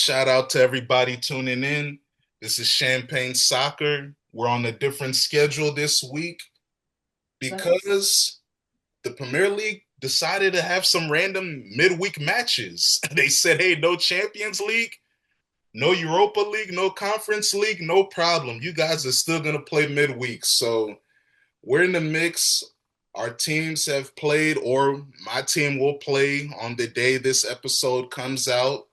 Shout out to everybody tuning in. This is Champagne Soccer. We're on a different schedule this week because the Premier League decided to have some random midweek matches. They said, hey, no Champions League, no Europa League, no Conference League, no problem. You guys are still going to play midweek. So we're in the mix. Our teams have played, or my team will play on the day this episode comes out.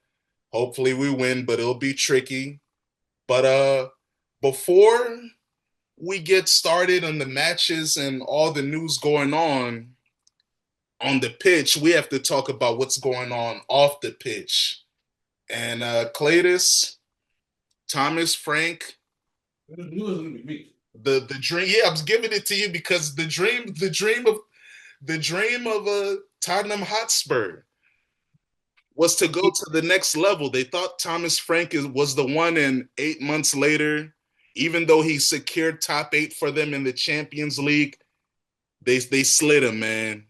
Hopefully we win, but it'll be tricky. But before we get started on the matches and all the news going on the pitch, we have to talk about what's going on off the pitch. And Cletus, Thomas, Frank, the dream. Yeah, I was giving it to you because the dream of a Tottenham Hotspur was to go to the next level. They thought Thomas Frank was the one, and 8 months later, even though he secured top 8 for them in the Champions League, they slid him, man.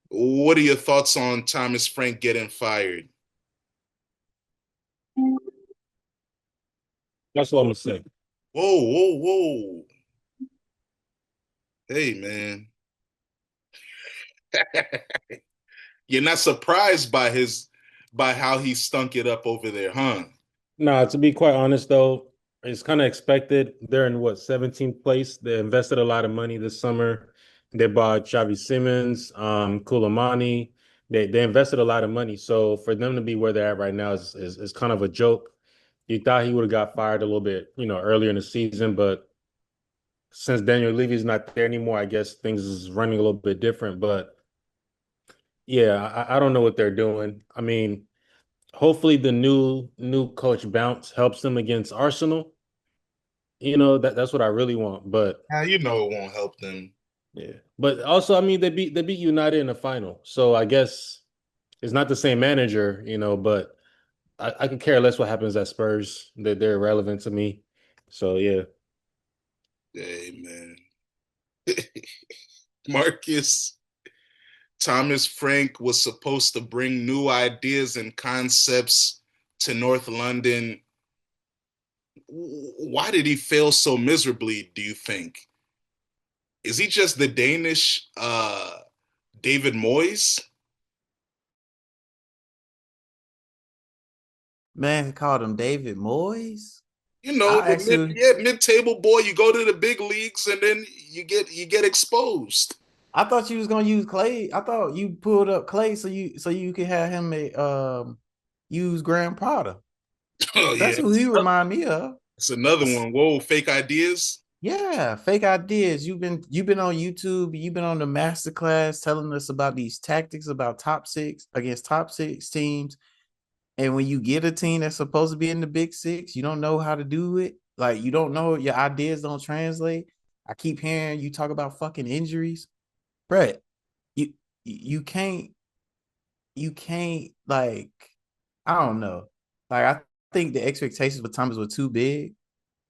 What are your thoughts on Thomas Frank getting fired? That's what I'm gonna say. Whoa, whoa, whoa. Hey, man. You're not surprised by how he stunk it up over there, huh? Nah, to be quite honest though, it's kind of expected. They're in what 17th place. They invested a lot of money this summer. They bought Xavi Simmons, Koulibaly. They invested a lot of money. So for them to be where they're at right now is kind of a joke. You thought he would have got fired a little bit, earlier in the season, but since Daniel Levy's not there anymore, I guess things is running a little bit different. But yeah, I don't know what they're doing. I mean, hopefully the new coach bounce helps them against Arsenal. That's what I really want. But Yeah, you know it won't help them. yeah. But also, I mean, they beat United in the final. So I guess it's not the same manager, but I could care less what happens at Spurs. They're irrelevant to me. So yeah. Hey, man. Marcus, Thomas Frank was supposed to bring new ideas and concepts to North London. Why did he fail so miserably, do you think? Is he just the Danish David Moyes? Man called him David Moyes. You know, I the actually, mid-table boy, you go to the big leagues and then you get exposed. I thought you was gonna use Clay. I thought you pulled up Clay so you could have him use Graham Potter. Oh That's yeah. who he remind me of. It's another one. Whoa, fake ideas. Yeah, fake ideas. You've been on YouTube. You've been on the masterclass telling us about these tactics about top six against top six teams. And when you get a team that's supposed to be in the big six, you don't know how to do it. Like you don't know your ideas don't translate. I keep hearing you talk about fucking injuries. Brett, you you can't like I don't know. Like I think the expectations for Thomas were too big.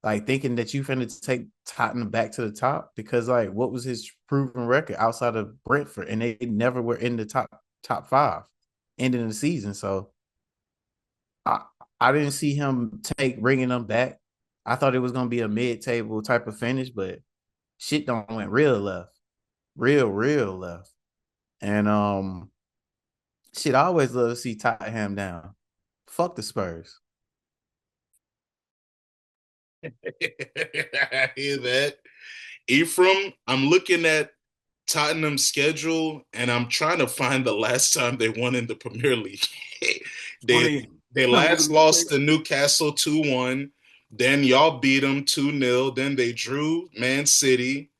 Like thinking that you finna take Tottenham back to the top because like what was his proven record outside of Brentford and they never were in the top five ending the season. So I I didn't see him take bringing them back. I thought it was gonna be a mid table type of finish, but shit don't went real left, real left. And shit, I always love to see Tottenham down. Fuck the Spurs. I hear that. Ephraim, I'm looking at Tottenham's schedule and I'm trying to find the last time they won in the Premier League. they 20. they last lost to Newcastle 2-1. Then y'all beat them 2-0. Then they drew Man City.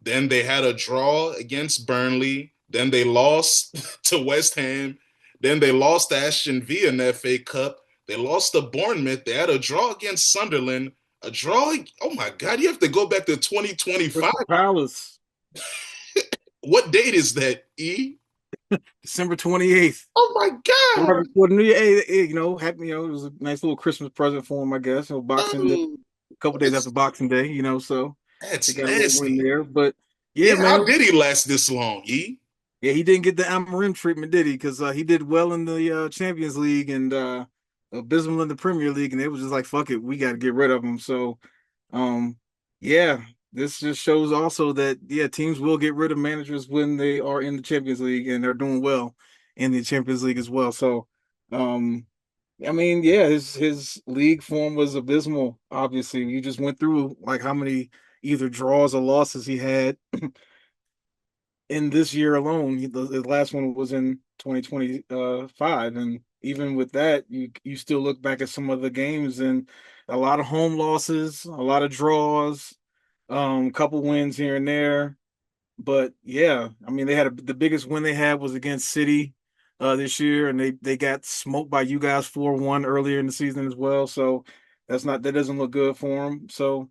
Then they had a draw against Burnley. Then they lost to West Ham. Then they lost to Aston Villa in the FA Cup. They lost to Bournemouth. They had a draw against Sunderland. A draw. Oh my God! You have to go back to 2025. Crystal Palace, What date is that? December 28th. Oh my God! For the New Year, happy, it was a nice little Christmas present for him, I guess. Boxing Day, Oh, a couple days after Boxing Day, so they that's got a little win nasty. there. But yeah, Yeah, man, how did he last this long? yeah, he didn't get the Amarim treatment, did he? Because he did well in the Champions League, and abysmal in the Premier League, and they was just like, "Fuck it, we got to get rid of them." So, um, yeah, this just shows also that teams will get rid of managers when they are in the Champions League and they're doing well in the Champions League as well. So, um, I mean, yeah, his league form was abysmal. Obviously, you just went through like how many either draws or losses he had in this year alone. The last one was in 2025, and even with that, you still look back at some of the games and a lot of home losses, a lot of draws, couple wins here and there. But yeah, I mean, the biggest win they had was against City this year, and they got smoked by you guys 4-1 earlier in the season as well. So that doesn't look good for them. So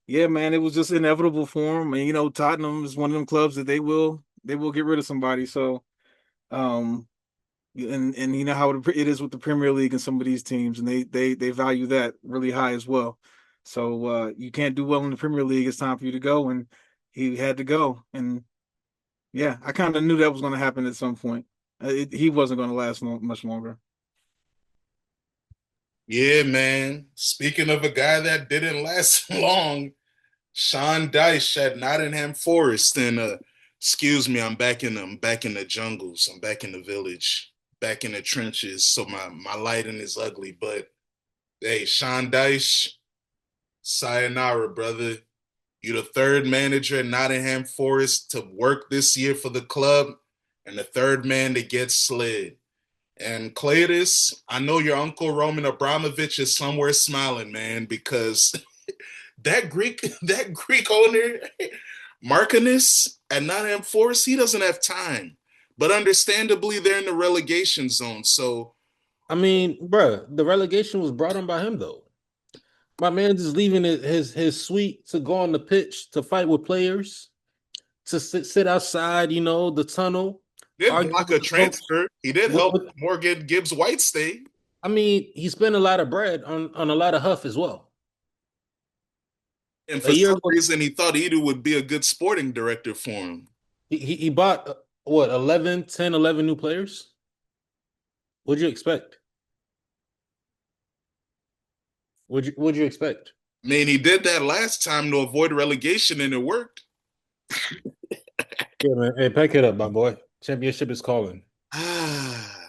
yeah, man, it was just inevitable for them. And Tottenham is one of them clubs that they will get rid of somebody. So um, and you know how it is with the Premier League and some of these teams, and they value that really high as well. So you can't do well in the Premier League. It's time for you to go, and he had to go. And yeah, I kind of knew that was going to happen at some point. He wasn't going to last much longer. Yeah, man. Speaking of a guy that didn't last long, Sean Dyche at Nottingham Forest, and excuse me, I'm back in the jungles. I'm back in the village, back in the trenches. So my lighting is ugly, but hey, Sean Dyche, sayonara, brother. You're the third manager at Nottingham Forest to work this year for the club, and the third man to get slid. And Cletus, I know your uncle Roman Abramovich is somewhere smiling, man, because that Greek owner, Martinez at Nottingham Forest, he doesn't have time. But understandably, they're in the relegation zone. So I mean, bruh, the relegation was brought on by him though. My man's is leaving his suite to go on the pitch to fight with players, to sit outside, the tunnel, he did argue block with a the coach. transfer. He did What, help what, Morgan Gibbs White stay. I mean, he spent a lot of bread on a lot of huff as well. And A for year some ago, reason, he thought Edu would be a good sporting director for him. he bought what 11, 10, 11 new players. What'd you expect? What'd you expect? I mean, he did that last time to avoid relegation, and it worked. Yeah, man. Hey, pack it up, my boy. Championship is calling. Ah,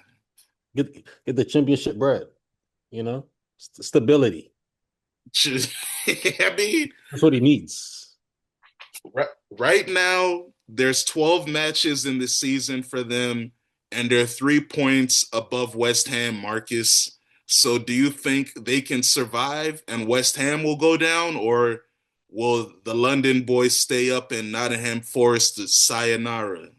Get the championship bread. Stability. I mean, That's what he needs. right now, there's 12 matches in the season for them, and they're 3 points above West Ham, Marcus. So do you think they can survive and West Ham will go down, or will the London boys stay up and Nottingham Forest to sayonara?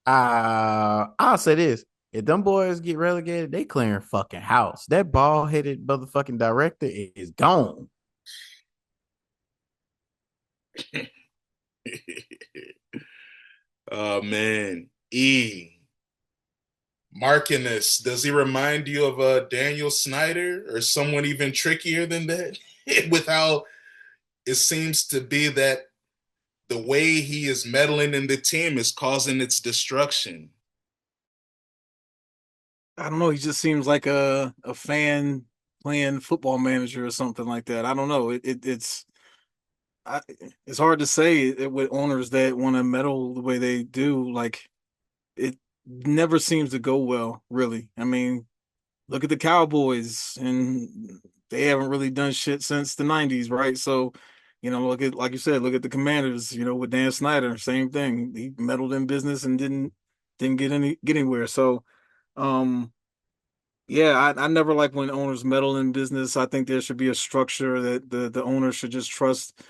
I'll say this. If them boys get relegated, they clearing fucking house. That ball headed motherfucking director is gone. Oh man. Markiness, does he remind you of Daniel Snyder or someone even trickier than that? With how it seems to be that the way he is meddling in the team is causing its destruction. I don't know. He just seems like a fan playing football manager or something like that. I don't know. It's hard to say with owners that want to meddle the way they do. Like it never seems to go well, really. I mean, look at the Cowboys, and they haven't really done shit since the '90s, right? So, look at like you said, look at the Commanders. With Dan Snyder, same thing. He meddled in business and didn't get anywhere. So, um, yeah, I never like when owners meddle in business. I think there should be a structure that the owner should just trust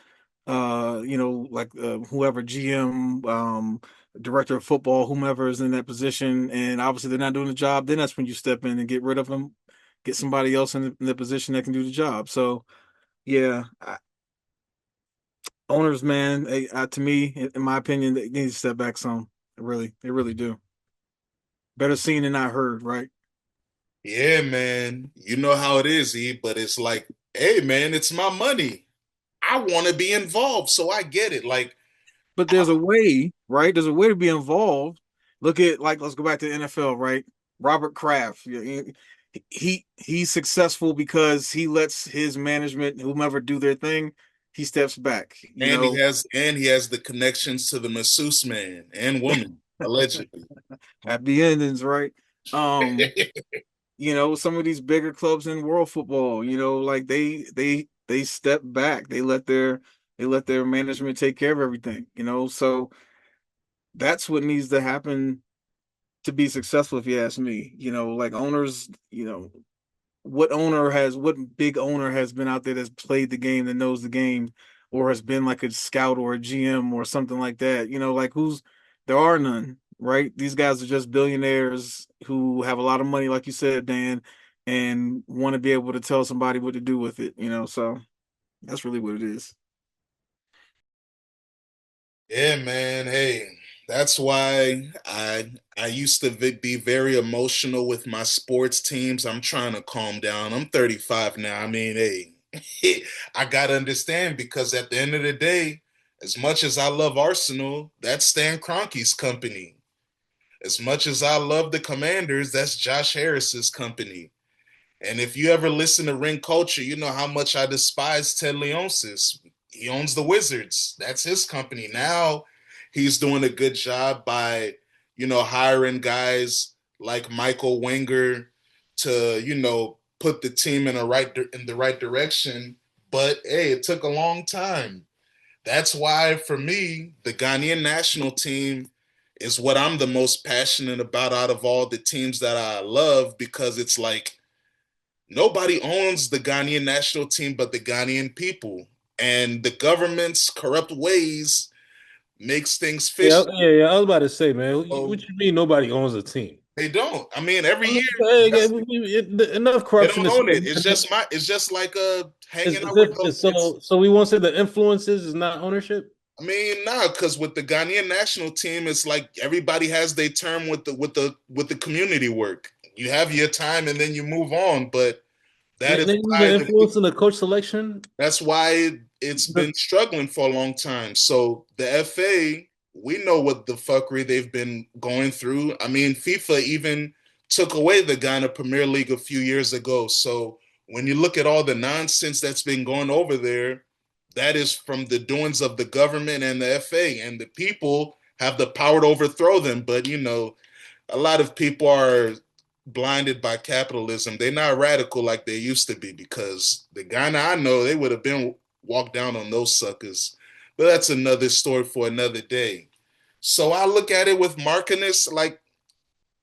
like whoever GM, director of football, whomever is in that position, and obviously they're not doing the job, then that's when you step in and get rid of them, get somebody else in the position that can do the job. So yeah, owners, man, to me, in my opinion, they need to step back some. They really do. Better seen than not heard, right? Yeah, man. You know how it is, E, but it's like, hey, man, it's my money. I want to be involved, so I get it. Like, But there's a way, right? There's a way to be involved. Look at let's go back to the NFL, right? Robert Kraft. he's successful because he lets his management, whomever, do their thing. He steps back, And he has the connections to the masseuse man and woman, allegedly. happy endings, right? Some of these bigger clubs in world football, like they step back. They let their management take care of everything, so that's what needs to happen to be successful, if you ask me. Like owners, what big owner has been out there that's played the game, that knows the game, or has been like a scout or a GM or something like that. Like there are none, right? These guys are just billionaires who have a lot of money, like you said, Dan, and want to be able to tell somebody what to do with it, so that's really what it is. Yeah, man. Hey, that's why I used to be very emotional with my sports teams. I'm trying to calm down. I'm 35 now. I mean, hey, I gotta understand because at the end of the day, as much as I love Arsenal, that's Stan Kroenke's company. As much as I love the Commanders, that's Josh Harris's company. And if you ever listen to Ring Culture, you know how much I despise Ted Leonsis. He owns the Wizards. That's his company. Now he's doing a good job by, hiring guys like Michael Wenger to, put the team in the right direction. But hey, it took a long time. That's why for me, the Ghanaian national team is what I'm the most passionate about out of all the teams that I love because it's like nobody owns the Ghanaian national team but the Ghanaian people. And the government's corrupt ways makes things Yeah, fishy. yeah, yeah. I was about to say, man, So what you mean nobody owns a team? they don't. I mean, every year Enough they corruption don't is own it. It's just like hanging it's out with the it's so we won't say the influences is not ownership. I mean, nah, because with the Ghanaian national team, it's like everybody has their term with the community work. You have your time and then you move on. But that is Name why the influence in the coach selection. that's why it's been struggling for a long time. So the FA, we know what the fuckery they've been going through. I mean, FIFA even took away the Ghana Premier League a few years ago. So when you look at all the nonsense that's been going over there, that is from the doings of the government and the FA, and the people have the power to overthrow them. But a lot of people are blinded by capitalism. They're not radical like they used to be because the Ghana I know, they would have been walked down on those suckers. But that's another story for another day. So I look at it with Martinez, like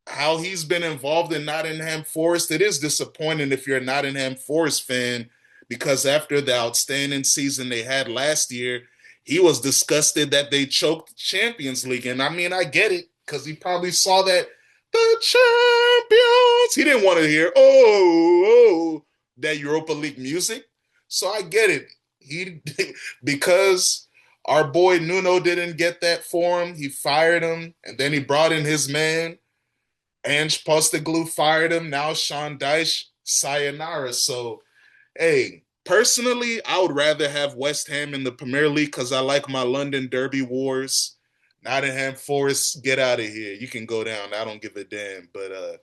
how he's been involved in Nottingham Forest. It is disappointing if you're a Nottingham Forest fan because after the outstanding season they had last year, he was disgusted that they choked the Champions League. And I mean, I get it because he probably saw that the champions. He didn't want to hear, that Europa League music. So I get it. He because our boy Nuno didn't get that for him. He fired him, and then he brought in his man. Ange Postecoglou fired him. Now Sean Dyche, sayonara. So, hey, personally, I would rather have West Ham in the Premier League because I like my London Derby wars. Nottingham Forest, get out of here. You can go down. I don't give a damn. But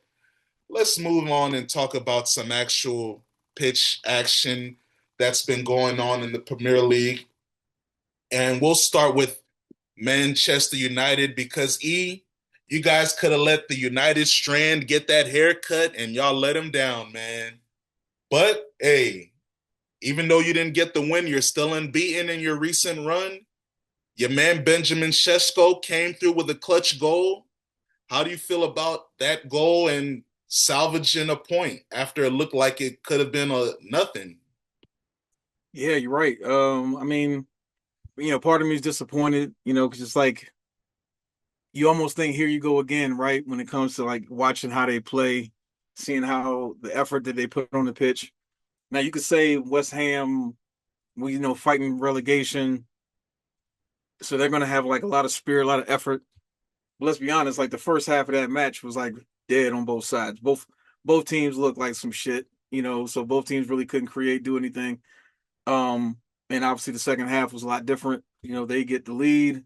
let's move on and talk about some actual pitch action that's been going on in the Premier League. And we'll start with Manchester United because you guys could have let the United Strand get that haircut and y'all let him down, man. But hey, even though you didn't get the win, you're still unbeaten in your recent run. Your man Benjamin Sesko came through with a clutch goal. How do you feel about that goal and salvaging a point after it looked like it could have been a nothing? Yeah, you're right. I mean, part of me is disappointed, because it's like you almost think here you go again, right? When it comes to like watching how they play, seeing how the effort that they put on the pitch. Now you could say West Ham, fighting relegation, so they're gonna have like a lot of spirit, a lot of effort. But let's be honest, like the first half of that match was like dead on both sides. Both teams looked like some shit, so both teams really couldn't do anything. Um, and obviously the second half was a lot different. They get the lead,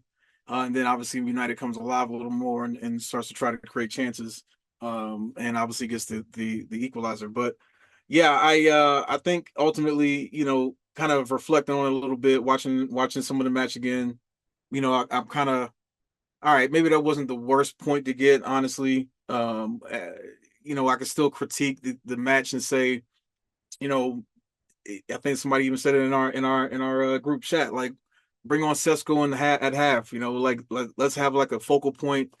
and then obviously United comes alive a little more and starts to try to create chances. and obviously gets the equalizer. But yeah, I think ultimately, kind of reflecting on it a little bit, watching some of the match again, I'm kind of all right. Maybe that wasn't the worst point to get, honestly. I could still critique the match and say, you know, I think somebody even said it in our group chat, like bring on Sesko at half. Let's have like a focal point.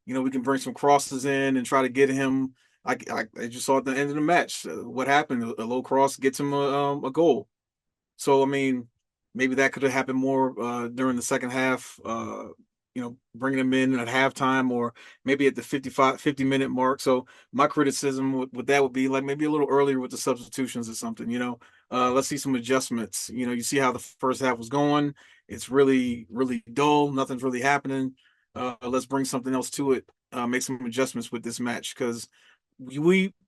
We can bring some crosses in and try to get him. Like I just saw at the end of the match, what happened? A low cross gets him a goal. So I mean, maybe that could have happened more during the second half. Bringing them in at halftime or maybe at the 50-minute mark. So my criticism with that would be like maybe a little earlier with the substitutions or something. Let's see some adjustments. You see how the first half was going. It's really, really dull. Nothing's really happening. Let's bring something else to it. Make some adjustments with this match because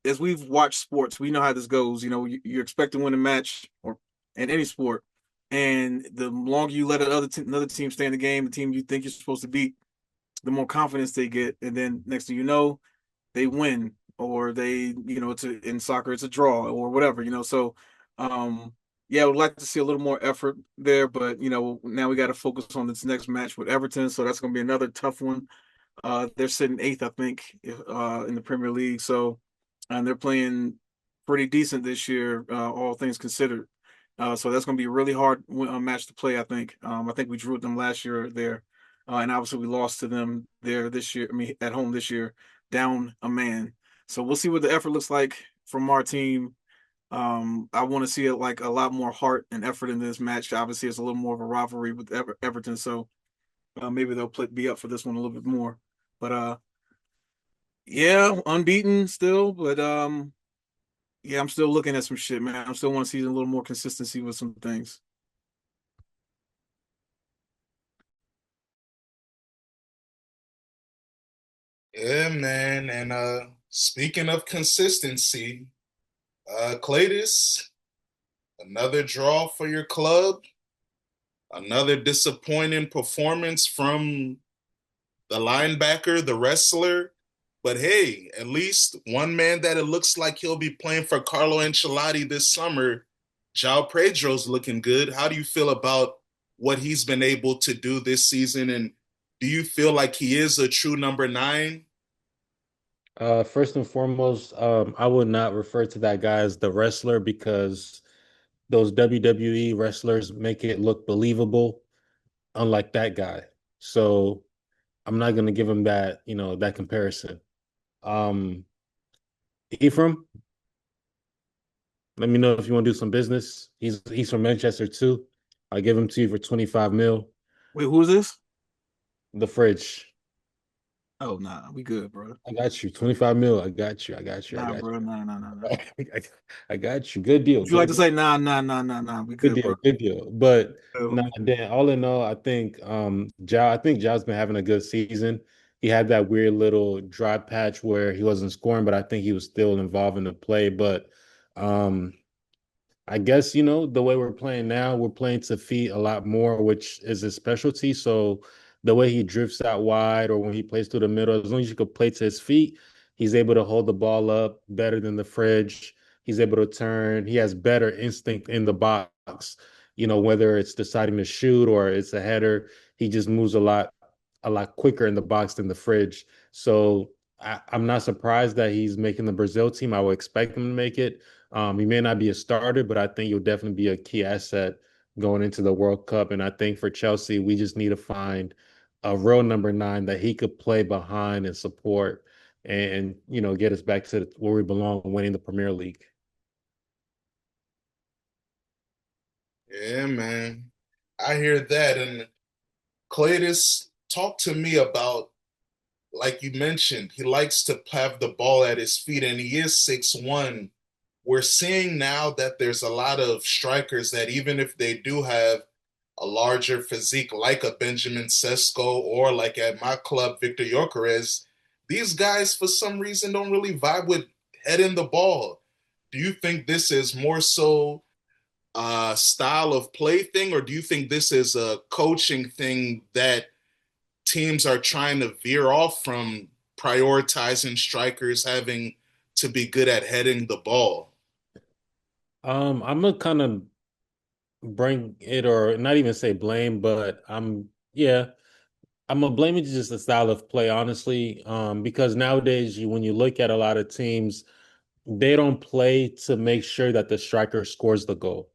as we've watched sports, we know how this goes. You're expecting to win a match or in any sport, and the longer you let another team stay in the game, the team you think you're supposed to beat, the more confidence they get, and then next thing you know, they win or in soccer it's a draw or whatever. So, yeah, I would like to see a little more effort there, but now we got to focus on this next match with Everton, so that's going to be another tough one. They're sitting eighth, I think, in the Premier League. So, and they're playing pretty decent this year, all things considered. So that's going to be a really hard match to play, I think. I think we drew with them last year there, and obviously we lost to them there this year. I mean, at home this year, down a man. So we'll see what the effort looks like from our team. I want to see it like a lot more heart and effort in this match. Obviously, it's a little more of a rivalry with Everton, so maybe they'll be up for this one a little bit more. But yeah, unbeaten still. But yeah, I'm still looking at some shit, man. I still want to see a little more consistency with some things. Yeah, man. And speaking of consistency, Cletus, another draw for your club. Another disappointing performance from the linebacker, the wrestler. But hey, at least one man that it looks like he'll be playing for Carlo Ancelotti this summer, João Pedro's looking good. How do you feel about what he's been able to do this season? And do you feel like he is a true number 9? First and foremost, I would not refer to that guy as the wrestler because those WWE wrestlers make it look believable, unlike that guy. So I'm not gonna give him that, that comparison. Um, Ephraim, let me know if you want to do some business. He's from Manchester too. I'll give him to you for 25 mil. Wait, who's this? The fridge. Oh, nah, we good, bro. I got you. 25 mil. I got you. I got you. I Nah, got bro, nah, nah, nah, nah. you. I got you. Good deal. Would you like Good to deal. say nah, nah, nah, nah, nah? We Good good, deal. bro. Good deal. But We no, good. then all in all, I think I think Jao's been having a good season. He had that weird little dry patch where he wasn't scoring, but I think he was still involved in the play. But um I guess, the way we're playing now, we're playing to feet a lot more, which is his specialty. So the way he drifts out wide or when he plays through the middle, as long as you can play to his feet, he's able to hold the ball up better than the fridge. He's able to turn. He has better instinct in the box, whether it's deciding to shoot or it's a header, he just moves a lot quicker in the box than the fridge. So I'm not surprised that he's making the Brazil team. I would expect him to make it. He may not be a starter, but I think he'll definitely be a key asset going into the World Cup. And I think for Chelsea, we just need to find a real number 9 that he could play behind and support and get us back to where we belong, winning the Premier League. Yeah, man. I hear that. And Cletus, talk to me about, like you mentioned, he likes to have the ball at his feet, and he is 6'1". We're seeing now that there's a lot of strikers that even if they do have a larger physique like a Benjamin Sesko or like at my club, Victor Gyökeres, these guys for some reason don't really vibe with heading the ball. Do you think this is more so a style of play thing, or do you think this is a coaching thing that teams are trying to veer off from prioritizing strikers having to be good at heading the ball? I'm gonna kind of bring it, or not even say blame, but yeah, I'm gonna blame it just the style of play, honestly. Because nowadays, when you look at a lot of teams, they don't play to make sure that the striker scores the goal.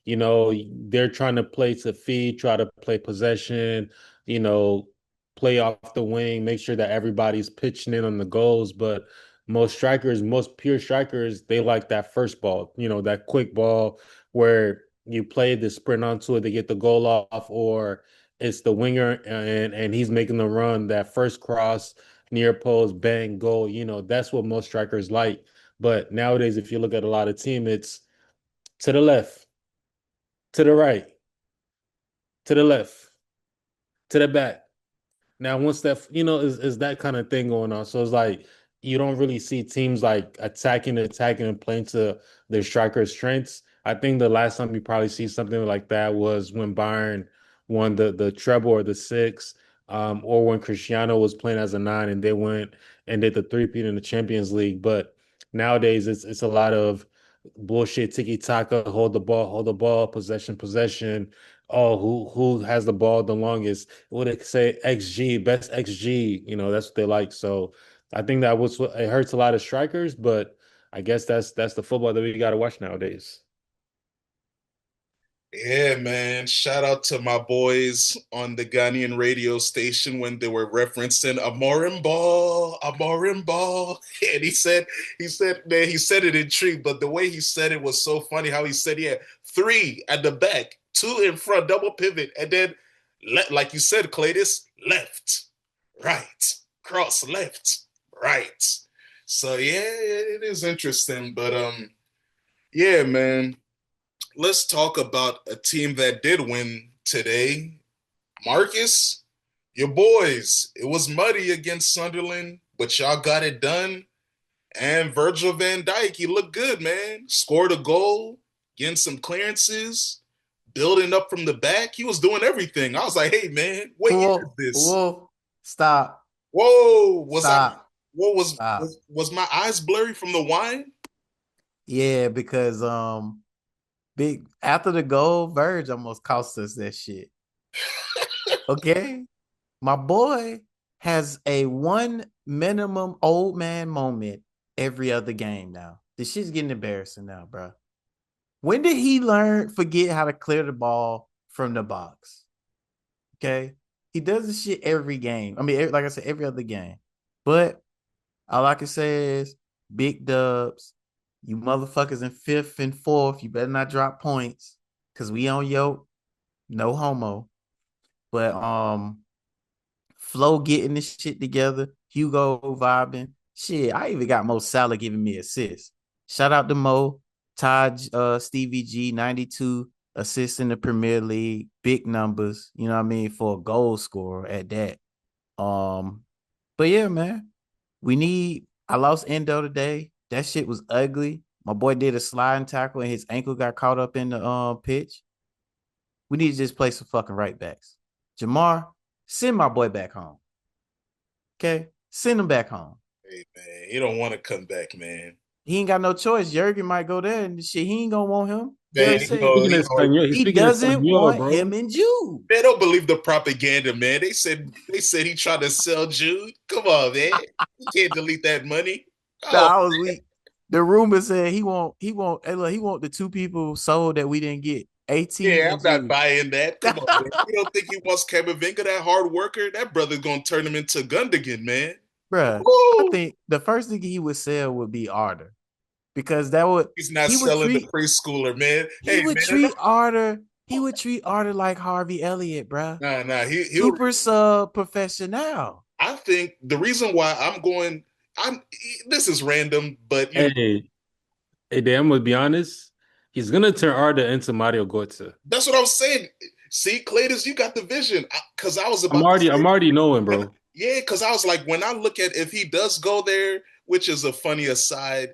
They're trying to play to feed, try to play possession, you know, play off the wing, make sure that everybody's pitching in on the goals. But most pure strikers, they like that first ball, that quick ball where you play the sprint onto it to get the goal off, or it's the winger and he's making the run, that first cross, near post, bang, goal. That's what most strikers like. But nowadays, if you look at a lot of team, it's to the left, to the right, to the left, to the back. Now, once that is that kind of thing going on, so it's like you don't really see teams like attacking, and playing to their striker's strengths. I think the last time you probably see something like that was when Bayern won the treble or the six, or when Cristiano was playing as a nine and they went and did the three-peat in the Champions League. But nowadays, it's a lot of bullshit tiki taka, hold the ball, possession. Oh, who has the ball the longest? What they say, XG, best XG. That's what they like. So I think that was what it hurts a lot of strikers, but I guess that's the football that we got to watch nowadays. Yeah, man. Shout out to my boys on the Ghanaian radio station when they were referencing Amorim ball. And man, he said it in tree, but the way he said it was so funny how he said, yeah, three at the back, two in front, double pivot, and then, like you said, Cletus, left, right, cross, left, right. So, yeah, it is interesting, but, yeah, man. Let's talk about a team that did win today. Marcus, your boys. It was muddy against Sunderland, but y'all got it done. And Virgil van Dijk, he looked good, man. Scored a goal, getting some clearances, building up from the back. He was doing everything. I was like, hey, man, what year is this? Whoa, stop. Whoa, Stop. what Stop. was my eyes blurry from the wine? Yeah, because big after the goal, Verge almost cost us that shit. Okay. My boy has a one minimum old man moment every other game now. This shit's getting embarrassing now, bro. When did he forget how to clear the ball from the box? Okay. He does this shit every game. I mean, like I said, every other game. But all I can say is big dubs. You motherfuckers in fifth and fourth, you better not drop points because we on yo. No homo. But Flo getting this shit together, Hugo vibing. Shit, I even got Mo Salah giving me assists. Shout out to Mo, Todd, Stevie G, 92 assists in the Premier League, big numbers, you know what I mean, for a goal scorer at that. But yeah, man, I lost Endo today. That shit was ugly. My boy did a sliding tackle and his ankle got caught up in the pitch. We need to just play some fucking right backs. Jamar, send my boy back home. Okay? Send him back home. Hey, man, he don't want to come back, man. He ain't got no choice. Jurgen might go there and shit. He ain't gonna want him. Man, He doesn't want him in Jude. They don't believe the propaganda, man. They said he tried to sell Jude. Come on, man. You can't delete that money. I was weak. The rumor said he want the two people sold that we didn't get. 18. Yeah, I'm not buying that. Come on, man. You don't think he wants Camavinga, that hard worker? That brother's gonna turn him into Gundogan, man. Bruh, I think the first thing he would sell would be Arter. Because he's not selling the preschooler, man. He would treat Arter like Harvey Elliott, bruh. Nah, he super sub professional. I think the reason why this is random, but hey, Dan, to be honest, he's gonna turn Arda into Mario Götze. That's what I was saying. See, Claytus, you got the vision. Because I'm already knowing, bro. Yeah, because I was like, when I look at if he does go there, which is a funny aside,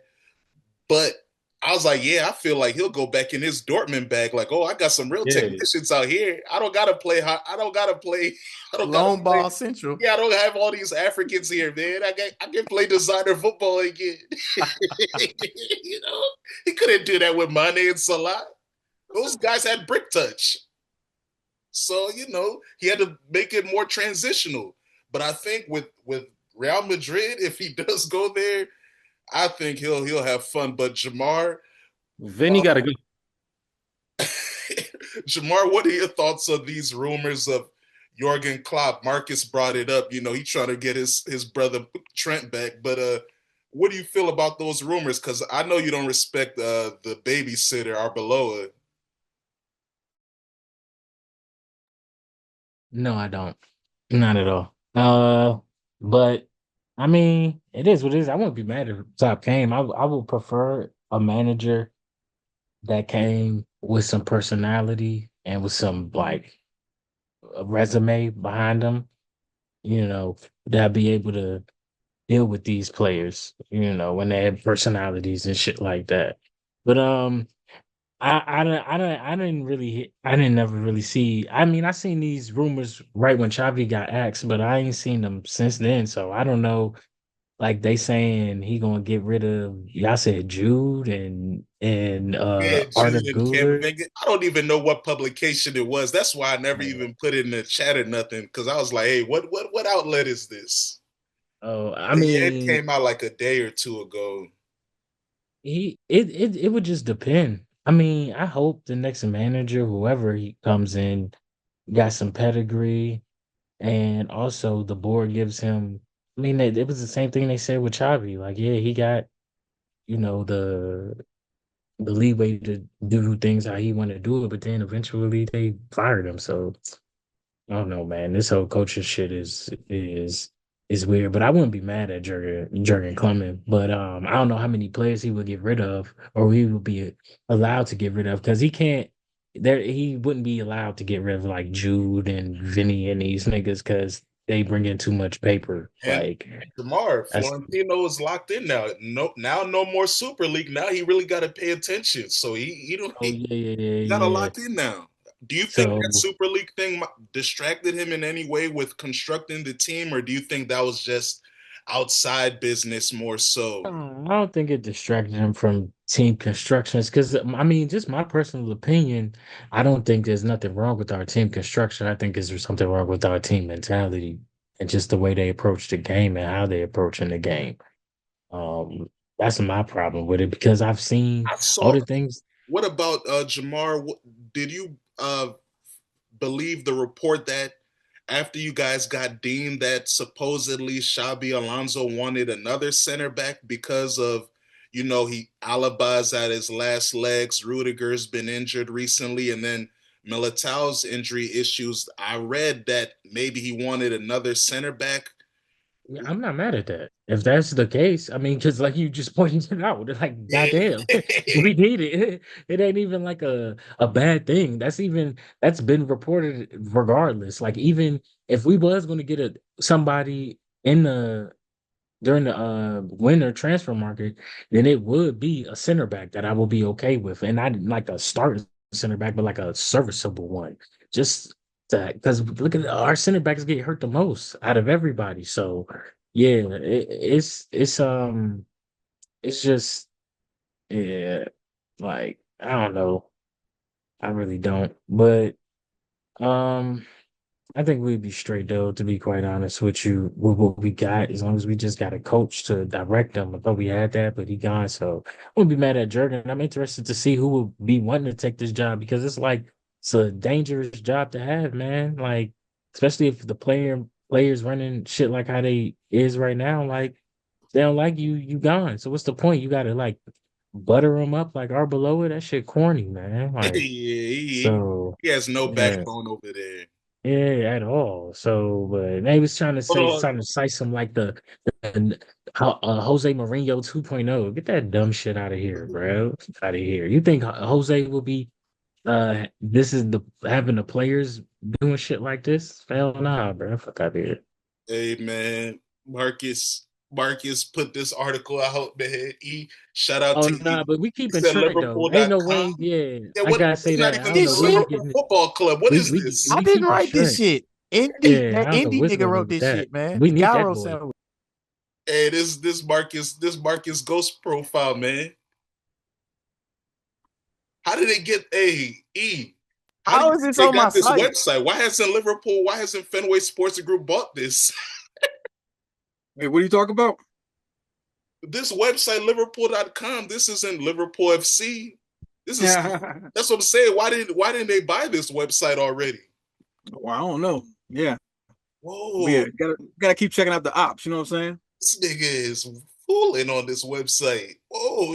but I was like, yeah, I feel like he'll go back in his Dortmund bag. Like, oh, I got some real Yeah. technicians out here. I don't gotta play. I don't gotta play. I don't gotta Long play. ball central. Yeah, I don't have all these Africans here, man. I can play designer football again. You know, he couldn't do that with Mane and Salah. Those guys had brick touch. So, he had to make it more transitional. But I think with Real Madrid, if he does go there, I think he'll have fun. But Jamar, Vinny got to go. Jamar, what are your thoughts on these rumors of Jurgen Klopp? Marcus brought it up. He trying to get his brother Trent back. But what do you feel about those rumors? Because I know you don't respect the babysitter Arbeloa. No, I don't. Not at all. But I mean, it is what it is. I wouldn't be mad if Top came. I would prefer a manager that came with some personality and with some like a resume behind them. That be able to deal with these players. When they have personalities and shit like that. But I didn't never really see. I mean, I seen these rumors right when Xavi got axed, but I ain't seen them since then. So I don't know. Like they saying he gonna get rid of y'all said Jude and Yeah, Arda Jude and Guler. Camavinga. I don't even know what publication it was. That's why I never Oh, even put it in the chat or nothing. Because I was like, hey, what outlet is this? I But yeah, it mean, came out like a day or two ago. it would just depend. I mean, I hope the next manager, whoever he comes in, got some pedigree, and also the board gives him. I mean, it was the same thing they said with Xavi. Like, yeah, he got you know the the leeway to do things how he wanted to do it, but then eventually they fired him. So I don't know, man. This whole coaching shit is weird. But I wouldn't be mad at Jurgen Clement. But I don't know how many players he would get rid of, or he would be allowed to get rid of, because he can't. There, he wouldn't be allowed to get rid of like Jude and Vinny and these niggas because they bring in too much paper. And Like Jamar, that's Florentino is locked in now. No more Super League. Now he really got to pay attention. So he don't oh yeah yeah yeah he got to yeah. lock in now. Do you think that So Super League thing distracted him in any way with constructing the team, or do you think that was just outside business more so? I don't think it distracted him from team constructions because I mean, just my personal opinion, I don't think there's nothing wrong with our team construction. I think there's something wrong with our team mentality and just the way they approach the game and how they approaching the game. Um, that's my problem with it because I've seen I all saw. the things. What about Jamar? Did you believe the report that after you guys got deemed that supposedly Xabi Alonso wanted another center back because of, he Alaba's at his last legs, Rudiger's been injured recently, and then Militao's injury issues. I read that maybe he wanted another center back. Yeah, I'm not mad at that. If that's the case, I mean, because like you just pointed it out, it's like, goddamn, we need it. It ain't even like a bad thing. That's been reported regardless. Like even if we was going to get somebody in the during the winter transfer market, then it would be a center back that I will be okay with, and not like a starting center back, but like a serviceable one. Just that because look at our center backs get hurt the most out of everybody. So yeah, it's just yeah, like I don't know, I really don't, but um. I think we'd be straight though, to be quite honest with you, with what we got, as long as we just got a coach to direct them. I thought we had that, but he gone. So I wouldn't be mad at Jurgen. I'm interested to see who will be wanting to take this job because it's a dangerous job to have, man. Like, especially if the players running shit like how they is right now, like they don't like you, you gone. So what's the point? You gotta like butter them up like our below it. That shit corny, man. Yeah, Like he, so. he has no Yeah. backbone over there. Yeah, at all. So, but they was Hold trying on. to cite some like Jose Mourinho 2.0. Get that dumb shit out of here, bro. Out of here. You think Jose will be this is the having the players doing shit like this? Hell nah, bro. Fuck out of here. Hey man, Marcus, Marcus put this article out, man. Shout out Oh to E. nah, but we He keeping said track though. Ain't no Liverpool.com. way. Yeah, Yeah, I gotta it's say not that. I even don't the know This where we shit. Liverpool getting it. Football Club. What is We this? I we didn't keeping write this track. shit. Indy, Yeah, that I don't know Indy what's nigga going on wrote with this that. shit, man. We The need guy that wrote boy. something. Hey, this Marcus Ghost profile, man. How did they get E? How do How you is think this they on my got this site? website? Why hasn't Fenway Sports Group bought this? Hey, what are you talking about? This website, Liverpool.com, this isn't Liverpool FC. This is Well, that's what I'm saying. Why didn't they buy this website already? I don't know. Yeah, but Whoa, yeah, gotta keep checking out the ops. You know what I'm saying? this nigga is fooling on this website. Whoa,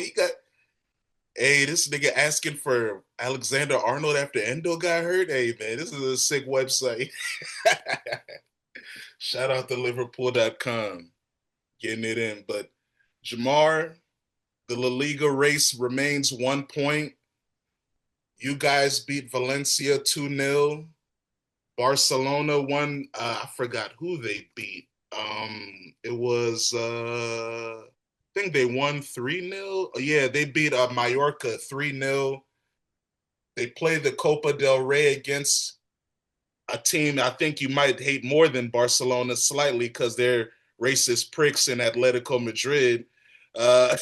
this nigga asking for Alexander Arnold after Endo got hurt. Hey man, this is a sick website. Shout out to Liverpool.com getting it in. But Jamar, the La Liga race remains 1 point. You guys beat Valencia 2-0. Barcelona won. I forgot who they beat. It was I think they won 3-0. Yeah, they beat Mallorca 3-0. They played the Copa del Rey against a team I think you might hate more than Barcelona slightly because they're racist pricks in Atletico Madrid. Uh,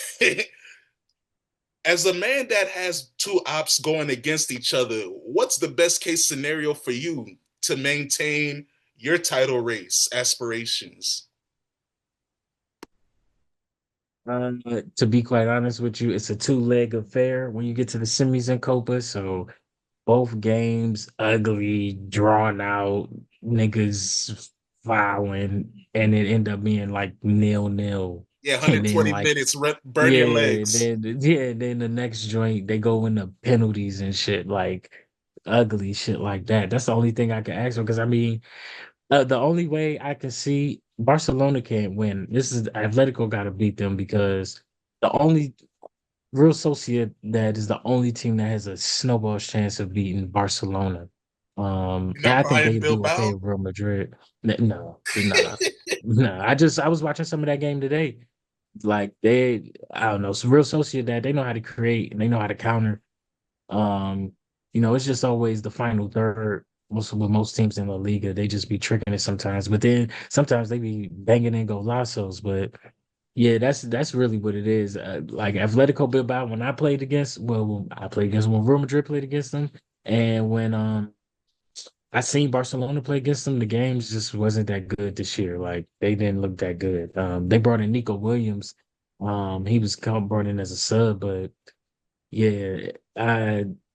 as a man that has two ops going against each other, what's the best case scenario for you to maintain your title race aspirations? To be quite honest with you, it's a two-leg affair when you get to the semis and Copa. So both games ugly, drawn out, niggas fouling, and it end up being like 0-0. Yeah, And then 120 like minutes, burn your legs. then the next joint they go into penalties and shit like ugly shit like that. That's the only thing I can ask for because I mean the only way I can see Barcelona can't win. This is Atletico got to beat them because the only Real Sociedad is the only team that has a snowball's chance of beating Barcelona. You're And not I think buying they do okay Bilbao? with Real Madrid. No, nah, nah. I was watching some of that game today. Like I don't know, some Real Sociedad. They know how to create and they know how to counter. Um, it's just always the final third. Most teams in La Liga, they just be tricking it sometimes. But then sometimes they be banging in golazos. But yeah, that's really what it is. Like Atletico Bilbao, when I played against, well, I played against when Real Madrid played against them, and when I seen Barcelona play against them, the games just wasn't that good this year. Like they didn't look that good. They brought in Nico Williams. He was brought in as a sub, but yeah,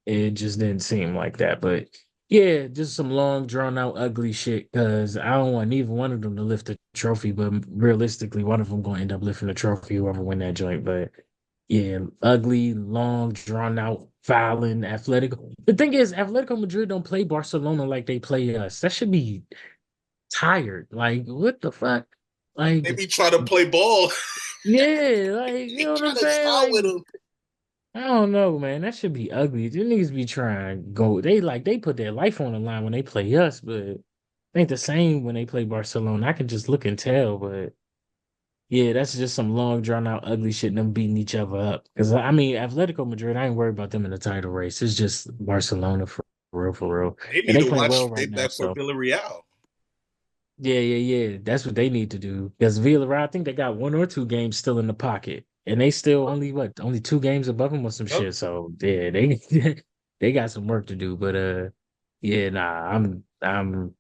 it just didn't seem like that. But yeah, just some long drawn out ugly shit because I don't want neither one of them to lift the trophy, but realistically, one of them gonna end up lifting the trophy, whoever win that joint. But yeah, ugly, long, drawn out, fouling, Atletico. The thing is, Atletico Madrid don't play Barcelona like they play us. That should be tired. Like, what the fuck? Like, Maybe try to play ball. yeah, like, you know what I'm Try to saying? foul Like, with them. I don't know, man. That should be ugly. These niggas be trying to go. They put their life on the line when they play us, but it ain't the same when they play Barcelona. I can just look and tell, but yeah, that's just some long drawn out ugly shit. Them beating each other up. Because I mean, Atletico Madrid, I ain't worried about them in the title race. It's just Barcelona for real, They and need they to playing watch well right now. that for So Villarreal. yeah. That's what they need to do. Because Villarreal, I think they got one or two games still in the pocket, and they still only 2 games above them or some Yep. shit. So yeah, they they got some work to do. But yeah, nah, I'm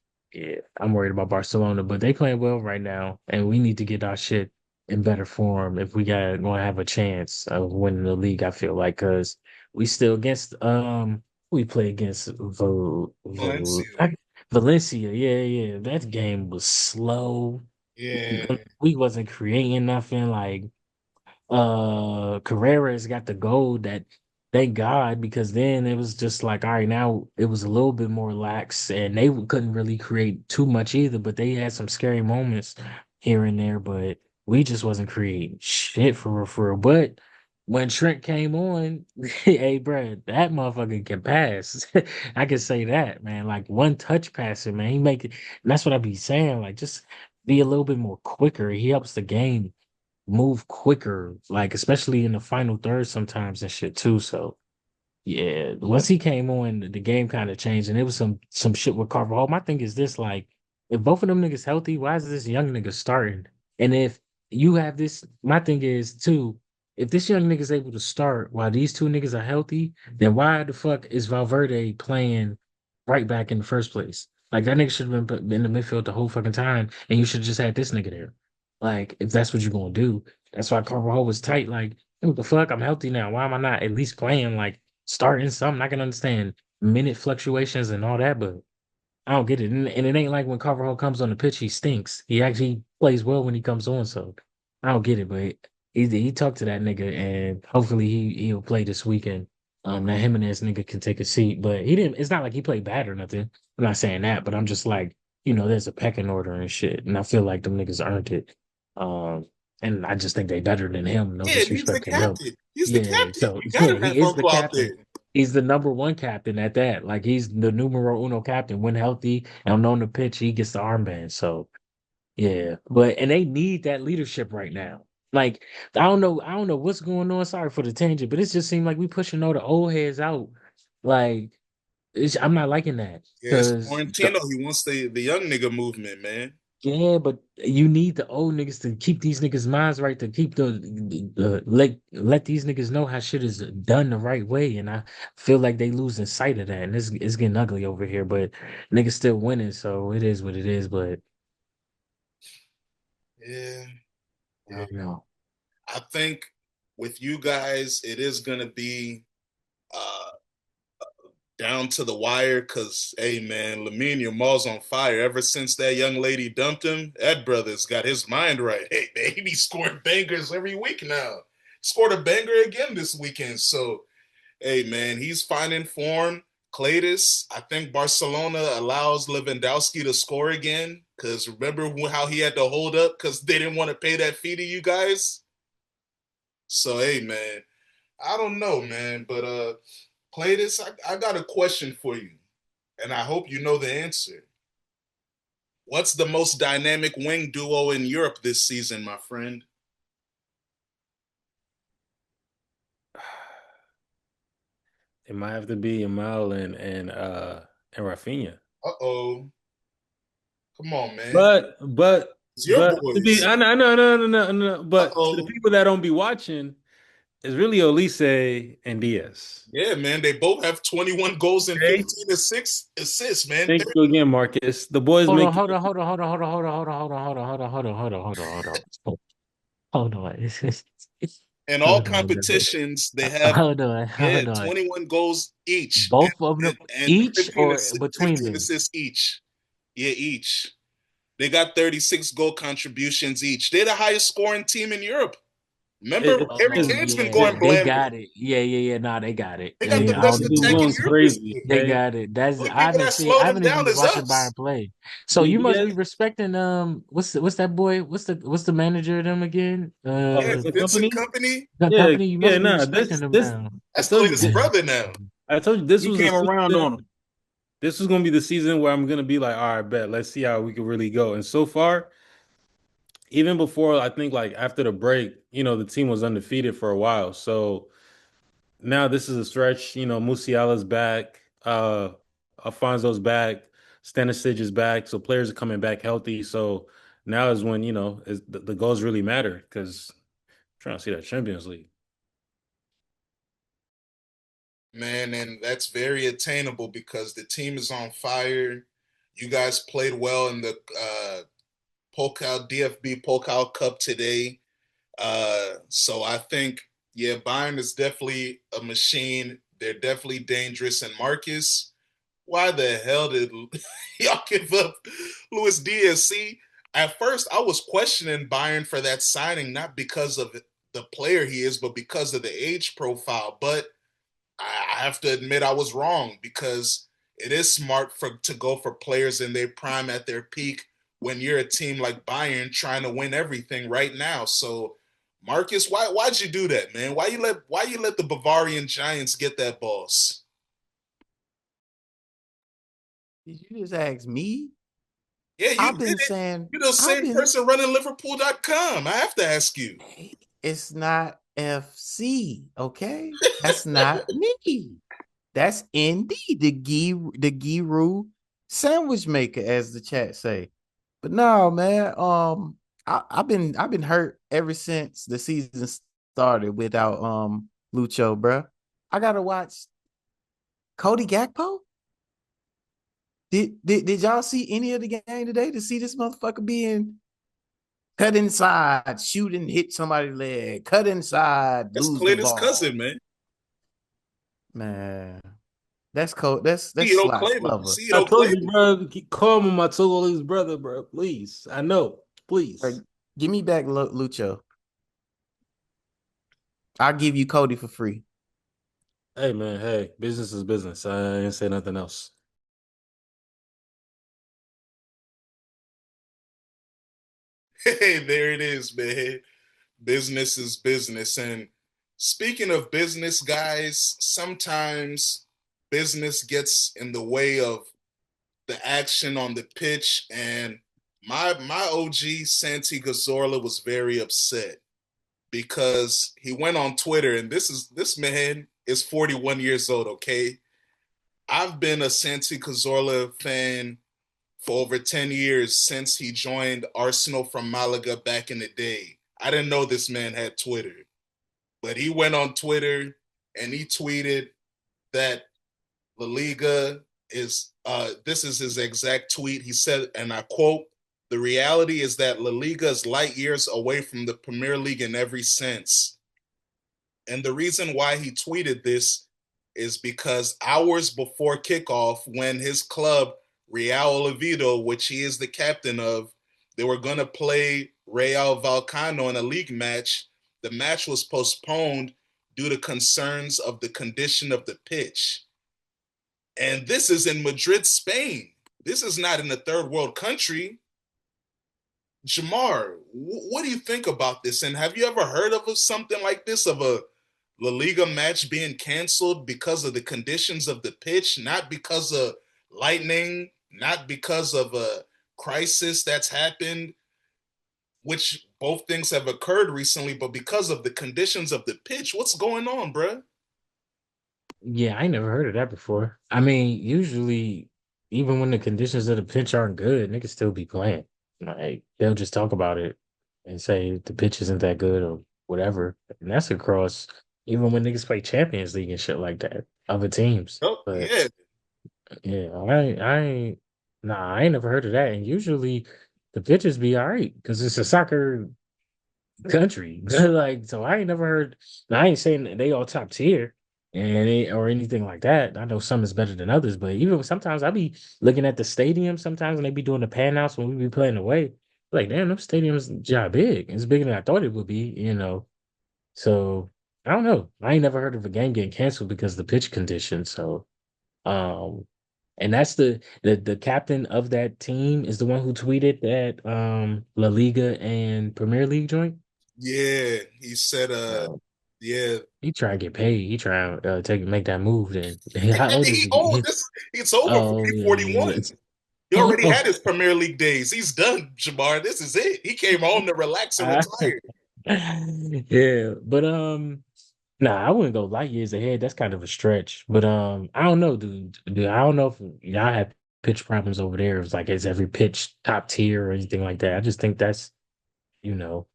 worried about Barcelona, but they playing well right now, and we need to get our shit in better form if we got gonna have a chance of winning the league. I feel like because we still against we play against Valencia. Valencia, yeah. That game was slow. Yeah. We wasn't creating nothing. Like Carreras got the goal that thank God because then it was just like all right now it was a little bit more lax and they couldn't really create too much either but they had some scary moments here and there but we just wasn't creating shit for real but when Trent came on hey bro that motherfucker can pass I can say that man like one touch passer man he make it and that's what I be saying like just be a little bit more quicker he helps the game move quicker, like especially in the final third sometimes and shit too. So yeah, once he came on, the game kind of changed, and it was some shit with Carver Hall. My thing is this: like, if both of them niggas healthy, why is this young nigga starting? And if you have this, my thing is too: if this young nigga's able to start while these two niggas are healthy, then why the fuck is Valverde playing right back in the first place? Like that nigga should have been in the midfield the whole fucking time, and you should have just had this nigga there. Like, if that's what you're gonna do, that's why Carver Hall was tight. Like, what the fuck? I'm healthy now. Why am I not at least playing? Like starting something. I can understand minute fluctuations and all that, but I don't get it. And it ain't like when Carvajal comes on the pitch, he stinks. He actually plays well when he comes on. So I don't get it, but he talked to that nigga, and hopefully he'll play this weekend. Now him and this nigga can take a seat, but he didn't. It's not like he played bad or nothing. I'm not saying that, but I'm just like, there's a pecking order and shit, and I feel like them niggas earned it. Um, and I just think they better than him. No Yeah, and he's the disrespect to him. captain. He's the Yeah, captain. so You yeah, gotta he have is the Uncle out captain. there. He's the number one captain at that. Like he's the numero uno captain. When healthy and on the pitch, he gets the armband. So yeah, and they need that leadership right now. Like I don't know what's going on. Sorry for the tangent, but it just seemed like we pushing all the old heads out. Like I'm not liking that Yeah, it's because Florentino. He wants the young nigga movement, man. yeah, but you need the old niggas to keep these niggas' minds right, to keep the let these niggas know how shit is done the right way. And I feel like they losing sight of that. And it's getting ugly over here, but niggas still winning, so it is what it is. But Yeah, I yeah. don't know. I think with you guys, it is gonna be uh down to the wire because hey man, Lamine Yamal's on fire. Ever since that young lady dumped him, that brother's got his mind right. Hey man, he be scoring bangers every week now. Scored a banger again this weekend. So hey man, he's finding form. Cletus, I think Barcelona allows Lewandowski to score again because remember how he had to hold up because they didn't want to pay that fee to you guys. So hey man, I don't know man, but Cletus, I got a question for you, and I hope you know the answer. What's the most dynamic wing duo in Europe this season, my friend? It might have to be Yamal and Rafinha. Uh-oh. Come on, man. But It's your to be boys. I know no. But to the Uh-oh. people that don't be watching, it's really Olise and Diaz. Yeah, man. They both have 21 goals and Okay. 15 assists, man. Thank you again, Marcus. The boys Hold on, make hold on, hold on, hold on, hold on, hold on, hold on, hold on, hold on, hold on, hold on, hold on, hold on, hold on. In all Hold on, competitions, they have hold on. 21 goals each Both of them and each or between 15 them? assists each. Yeah, each. They got 36 goal contributions each. They're the highest scoring team in Europe. Remember, Harry Oh Kane's been yeah, going it, they bland. got it. Yeah. Nah, they got it. They got the Yeah, I best don't it just even attack in know. goes Europe this crazy. year. They Okay. got it. That's Only people that I slowed him haven't even down been is watching Bayern us. play. So Yeah, you must be Diaz, respecting what's that boy? What's the manager of them again? Yeah, the Vincent company. Company. The Yeah, company. You yeah, must be nah. respecting them This now. I That's told you Clayton's this. brother now. I told you this He was a came around on season. him. This was gonna be the season where I'm gonna be like, all right, bet. Let's see how we can really go. And so far, even before I think like after the break, the team was undefeated for a while. So now this is a stretch. Musiala's back, Alfonso's back, Stanisic is back. So players are coming back healthy. So now is when the goals really matter because I'm trying to see that Champions League. Man, and that's very attainable because the team is on fire. You guys played well in the Pokal DFB Pokal Cup today. So I think, yeah, Bayern is definitely a machine. They're definitely dangerous. And Marcus, why the hell did y'all give up Luis Diaz? See, at first I was questioning Bayern for that signing, not because of the player he is, but because of the age profile. But I have to admit I was wrong because it is smart to go for players in their prime at their peak when you're a team like Bayern trying to win everything right now. So Marcus, why'd you do that, man? Why you let the Bavarian Giants get that boss? Did you just ask me? Yeah, you I've did been it. saying, You're the same person running Liverpool.com. I have to ask you. it's not FC, okay? That's not me. That's ND, the Giru sandwich maker, as the chat say. But no, man. I've been hurt ever since the season started without Lucho, bro. I gotta watch Cody Gakpo. Did y'all see any of the game today to see this motherfucker being cut inside, shoot and hit somebody's leg, cut inside, That's lose the Clayton's ball? cousin, man. Man, that's cold. That's Cedo Slot's Clayton. lover. I Cedo told you, Clayton. bro. Keep calm on my two brother, bro. Please. I know. Like, Please. give me back Lucho. I'll give you Cody for free. Hey, man. Hey, business is business. I ain't say nothing else. Hey, there it is, man. Business is business. And speaking of business, guys, sometimes business gets in the way of the action on the pitch. And my OG Santi Cazorla was very upset because he went on Twitter, and this man is 41 years old, okay? I've been a Santi Cazorla fan for over 10 years since he joined Arsenal from Malaga back in the day. I didn't know this man had Twitter, but he went on Twitter and he tweeted that La Liga is, this is his exact tweet. He said, and I quote, "The reality is that La Liga is light years away from the Premier League in every sense." And the reason why he tweeted this is because hours before kickoff, when his club, Real Oviedo, which he is the captain of, they were going to play Real Vallecano in a league match. The match was postponed due to concerns of the condition of the pitch. And this is in Madrid, Spain. This is not in a third world country. Jamar, what do you think about this? And have you ever heard of something like this, of a La Liga match being canceled because of the conditions of the pitch, not because of lightning, not because of a crisis that's happened, which both things have occurred recently, but because of the conditions of the pitch? What's going on, bruh? Yeah, I ain't never heard of that before. I mean, usually, even when the conditions of the pitch aren't good, niggas still be playing. Like they'll just talk about it and say the pitch isn't that good or whatever. And that's across even when niggas play Champions League and shit like that, other teams. Oh, But yeah. yeah, nah, I ain't never heard of that. And usually the pitches be all right because it's a soccer country. Like, so I ain't never heard. Now, I ain't saying that they all top tier or anything like that. I know some is better than others, but even sometimes I be looking at the stadium sometimes when they be doing the pan outs when we be playing away. Like, damn, them stadiums job big. It's bigger than I thought it would be. So I don't know. I ain't never heard of a game getting canceled because of the pitch condition. So um and that's the captain of that team is the one who tweeted that La Liga and Premier League joint. Yeah. He said, Uh, yeah. he try to get paid. He try to make that move. Then how old is He old. he? It's over for Oh me, yeah, 41. He already yeah. had his Premier League days. He's done, Jamar. This is it. He came home to relax and I- retire. yeah, but nah, I wouldn't go light years ahead. That's kind of a stretch. But I don't know, dude. I don't know if y'all have pitch problems over there. It's like is every pitch top tier or anything like that. I just think that's you know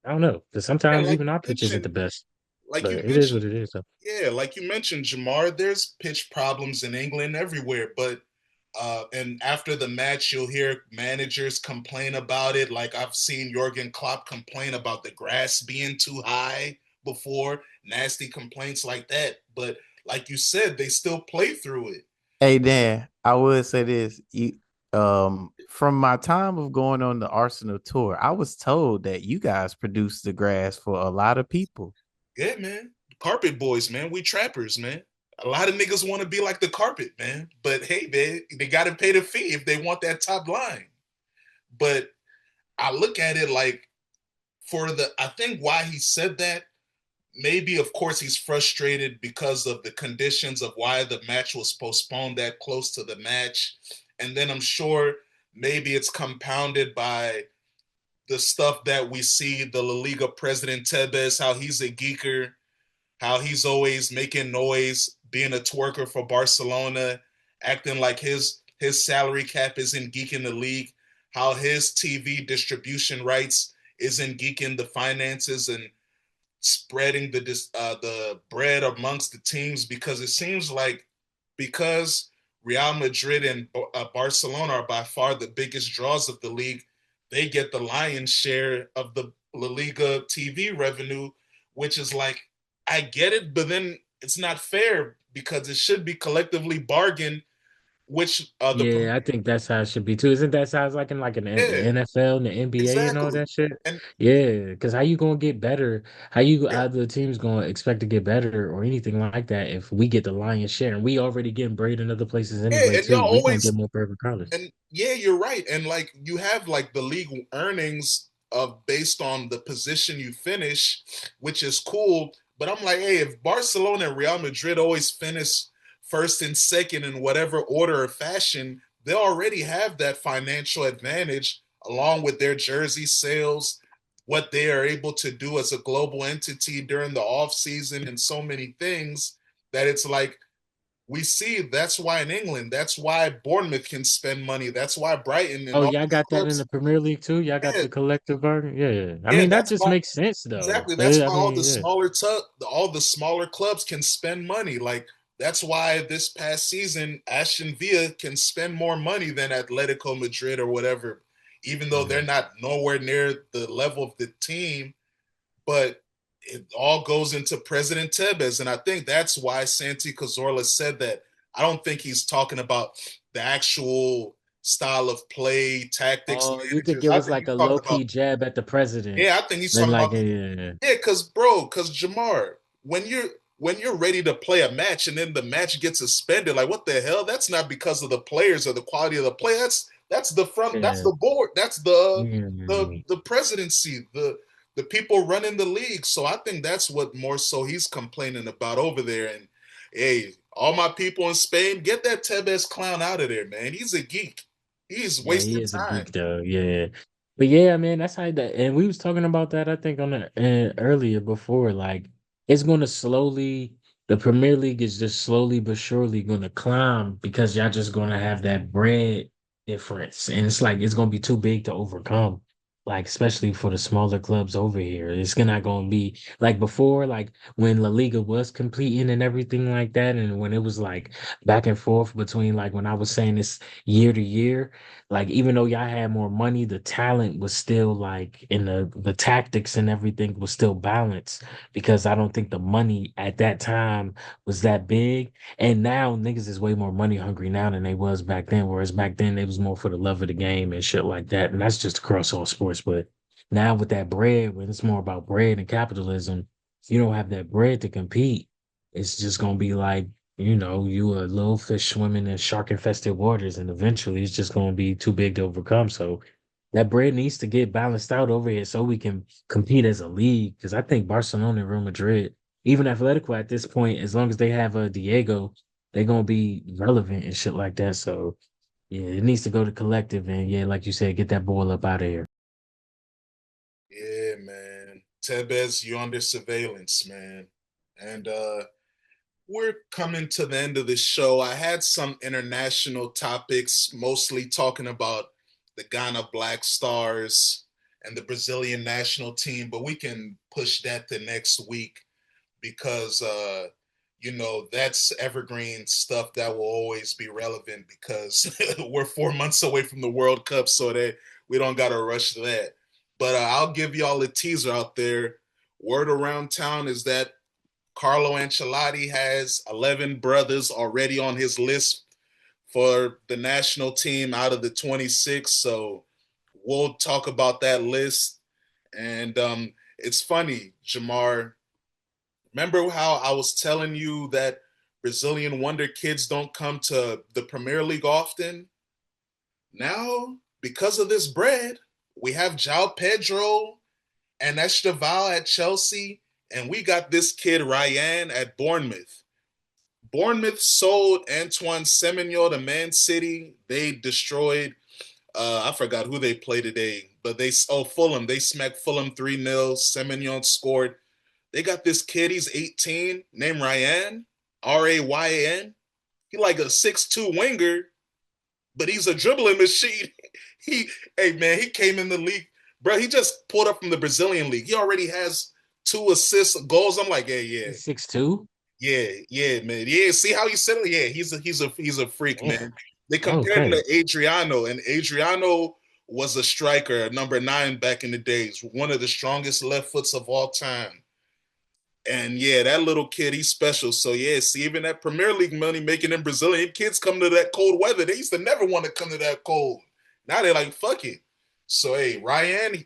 I don't know because Yeah, sometimes even our pitch isn't the best. like But you it is mentioned, what it is. Though. yeah, like you mentioned, Jamar, there's pitch problems in England everywhere. But and after the match, you'll hear managers complain about it. Like I've seen Jurgen Klopp complain about the grass being too high before, nasty complaints like that. But like you said, they still play through it. Hey Dan, I would say this. From my time of going on the Arsenal tour, I was told that you guys produce the grass for a lot of people. Yeah, man. Carpet boys, man. We trappers, man. A lot of niggas want to be like the carpet, man. But hey, man, they got to pay the fee if they want that top line. But I look at it like I think why he said that, maybe, of course, he's frustrated because of the conditions of why the match was postponed that close to the match. And then I'm sure maybe it's compounded by the stuff that we see the La Liga president Tebes, how he's a geeker, how he's always making noise, being a twerker for Barcelona, acting like his salary cap isn't geeking the league, how his TV distribution rights isn't geeking the finances and spreading the bread amongst the teams, because it seems like because Real Madrid and Barcelona are by far the biggest draws of the league, they get the lion's share of the La Liga TV revenue, which is like, I get it, but then it's not fair because it should be collectively bargained. Which the Yeah, I think that's how it should be too. Isn't that how it's like in the Yeah, NFL and the NBA and all exactly, that shit? and Yeah, because how you gonna get better? How the team's gonna expect to get better or anything like that if we get the lion's share and we already getting bread in other places yeah, anyway and y'all too? We gonna get always. more per regardless. And yeah, you're right. And like you have like the league earnings of based on the position you finish, which is cool. But I'm like, hey, if Barcelona and Real Madrid always finish first and second in whatever order or fashion, they already have that financial advantage along with their jersey sales, what they are able to do as a global entity during the off season and so many things that it's like we see. That's why in England, that's why Bournemouth can spend money. That's why Brighton and Oh, all y'all these got that in clubs. the Premier League too? Y'all got Yeah, the collective bargain? Yeah. I yeah, mean, that that's just why makes sense though. exactly. That's I why mean, yeah. all the smaller clubs can spend money. Like that's why this past season, Aston Villa can spend more money than Atletico Madrid or whatever, even though they're Mhm. not nowhere near the level of the team. But it all goes into President Tebes. And I think that's why Santi Cazorla said that. I don't think he's talking about the actual style of play, tactics, Oh, you think managers. it I was think like he's a talking low about, key jab at the president? yeah, I think he's And talking like, about, yeah. yeah, because Jamar, when you're ready to play a match and then the match gets suspended, like what the hell? That's not because of the players or the quality of the play. That's the front, that's Yeah. the board, that's Yeah. the presidency, the people running the league. So I think that's what more so he's complaining about over there. And hey, all my people in Spain, get that Tevez clown out of there, man. He's a geek. He's Yeah, he wasting is a time. geek though. Yeah. But yeah, man, that's how that and we was talking about that I think on the earlier before like it's going to slowly the Premier League is just slowly but surely going to climb because y'all just going to have that bread difference and it's like it's going to be too big to overcome. Like especially for the smaller clubs over here. It's not going to be like before like when La Liga was competing and everything like that and when it was like back and forth between like when I was saying this year to year like even though y'all had more money, the talent was still like in the tactics and everything was still balanced because I don't think the money at that time was that big. And now niggas is way more money hungry now than they was back then. Whereas back then they was more for the love of the game and shit like that. And that's just across all sports. But now with that bread, when it's more about bread and capitalism, if you don't have that bread to compete, it's just gonna be like you a little fish swimming in shark infested waters, and eventually it's just going to be too big to overcome. So that bread needs to get balanced out over here so we can compete as a league. Because I think Barcelona and Real Madrid, even Atletico at this point, as long as they have a Diego, they're going to be relevant and shit like that. So yeah, it needs to go to collective. And yeah, like you said, get that ball up out of here. Yeah, man. Tevez, you under surveillance, man. And we're coming to the end of the show. I had some international topics, mostly talking about the Ghana Black Stars and the Brazilian national team, but we can push that to next week because that's evergreen stuff that will always be relevant because we're 4 months away from the World Cup, so that we don't got to rush that. But I'll give y'all a teaser out there. Word around town is that Carlo Ancelotti has 11 brothers already on his list for the national team out of the 26. So we'll talk about that list. And it's funny, Jamar. Remember how I was telling you that Brazilian wonder kids don't come to the Premier League often? Now, because of this bread, we have João Pedro and Esteval at Chelsea, and we got this kid Ryan at Bournemouth. Bournemouth sold Antoine Semenyo to Man City. They destroyed I forgot who they play today, but Fulham. They smacked Fulham 3-0. Semignon scored. They got this kid, he's 18, named Ryan, Ryan. He like a 6'2" winger, but he's a dribbling machine. He, hey man, he came in the league, bro. He just pulled up from the Brazilian league. He already has 2 assists, goals. I'm like, yeah, He's 6'2"? yeah, man, yeah. See how he said it? Yeah, he's a freak, man. Damn. They compared him Okay. to Adriano, and Adriano was a striker, number 9 back in the days, one of the strongest left foots of all time. And yeah, that little kid, he's special. So yeah, see, even that Premier League money making them Brazilian kids come to that cold weather. They used to never want to come to that cold. Now they're like, fuck it. So hey, Ryan,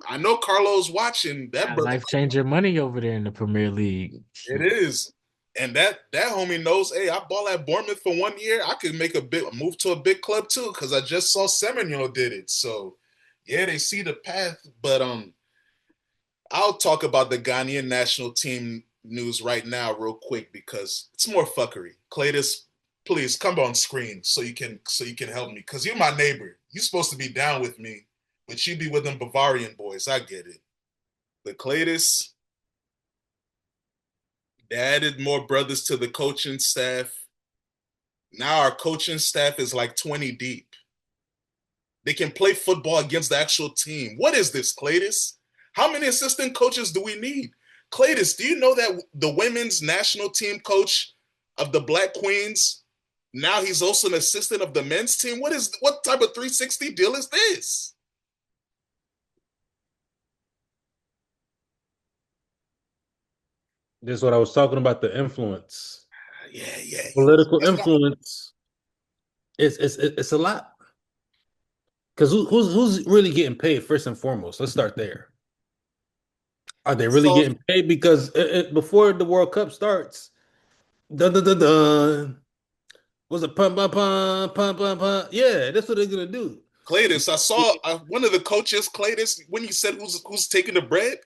I know Carlo's watching. That Got brother, life changer money over there in the Premier League. it is. And that homie knows, hey, I ball at Bournemouth for 1 year. I could make a big move to a big club too, because I just saw Semenyo did it. So yeah, they see the path. But I'll talk about the Ghanaian national team news right now, real quick, because it's more fuckery. Cletus, please come on screen so you can help me, because you're my neighbor. You're supposed to be down with me, but you be with them Bavarian boys. I get it. But Cletus, they added more brothers to the coaching staff. Now our coaching staff is like 20 deep. They can play football against the actual team. What is this, Cletus? How many assistant coaches do we need? Cletus, do you know that the women's national team coach of the Black Queens, now he's also an assistant of the men's team? What type of 360 deal is this? This is what I was talking about, the influence. Yeah. Political influence. It's a lot. Because who's really getting paid first and foremost? Let's start there. Are they really getting paid? Because before the World Cup starts, dun dun dun dun, was it pum pum pum pum pum pum? Yeah, that's what they're gonna do. Cletus, I saw one of the coaches, Cletus, when you said who's taking the bread.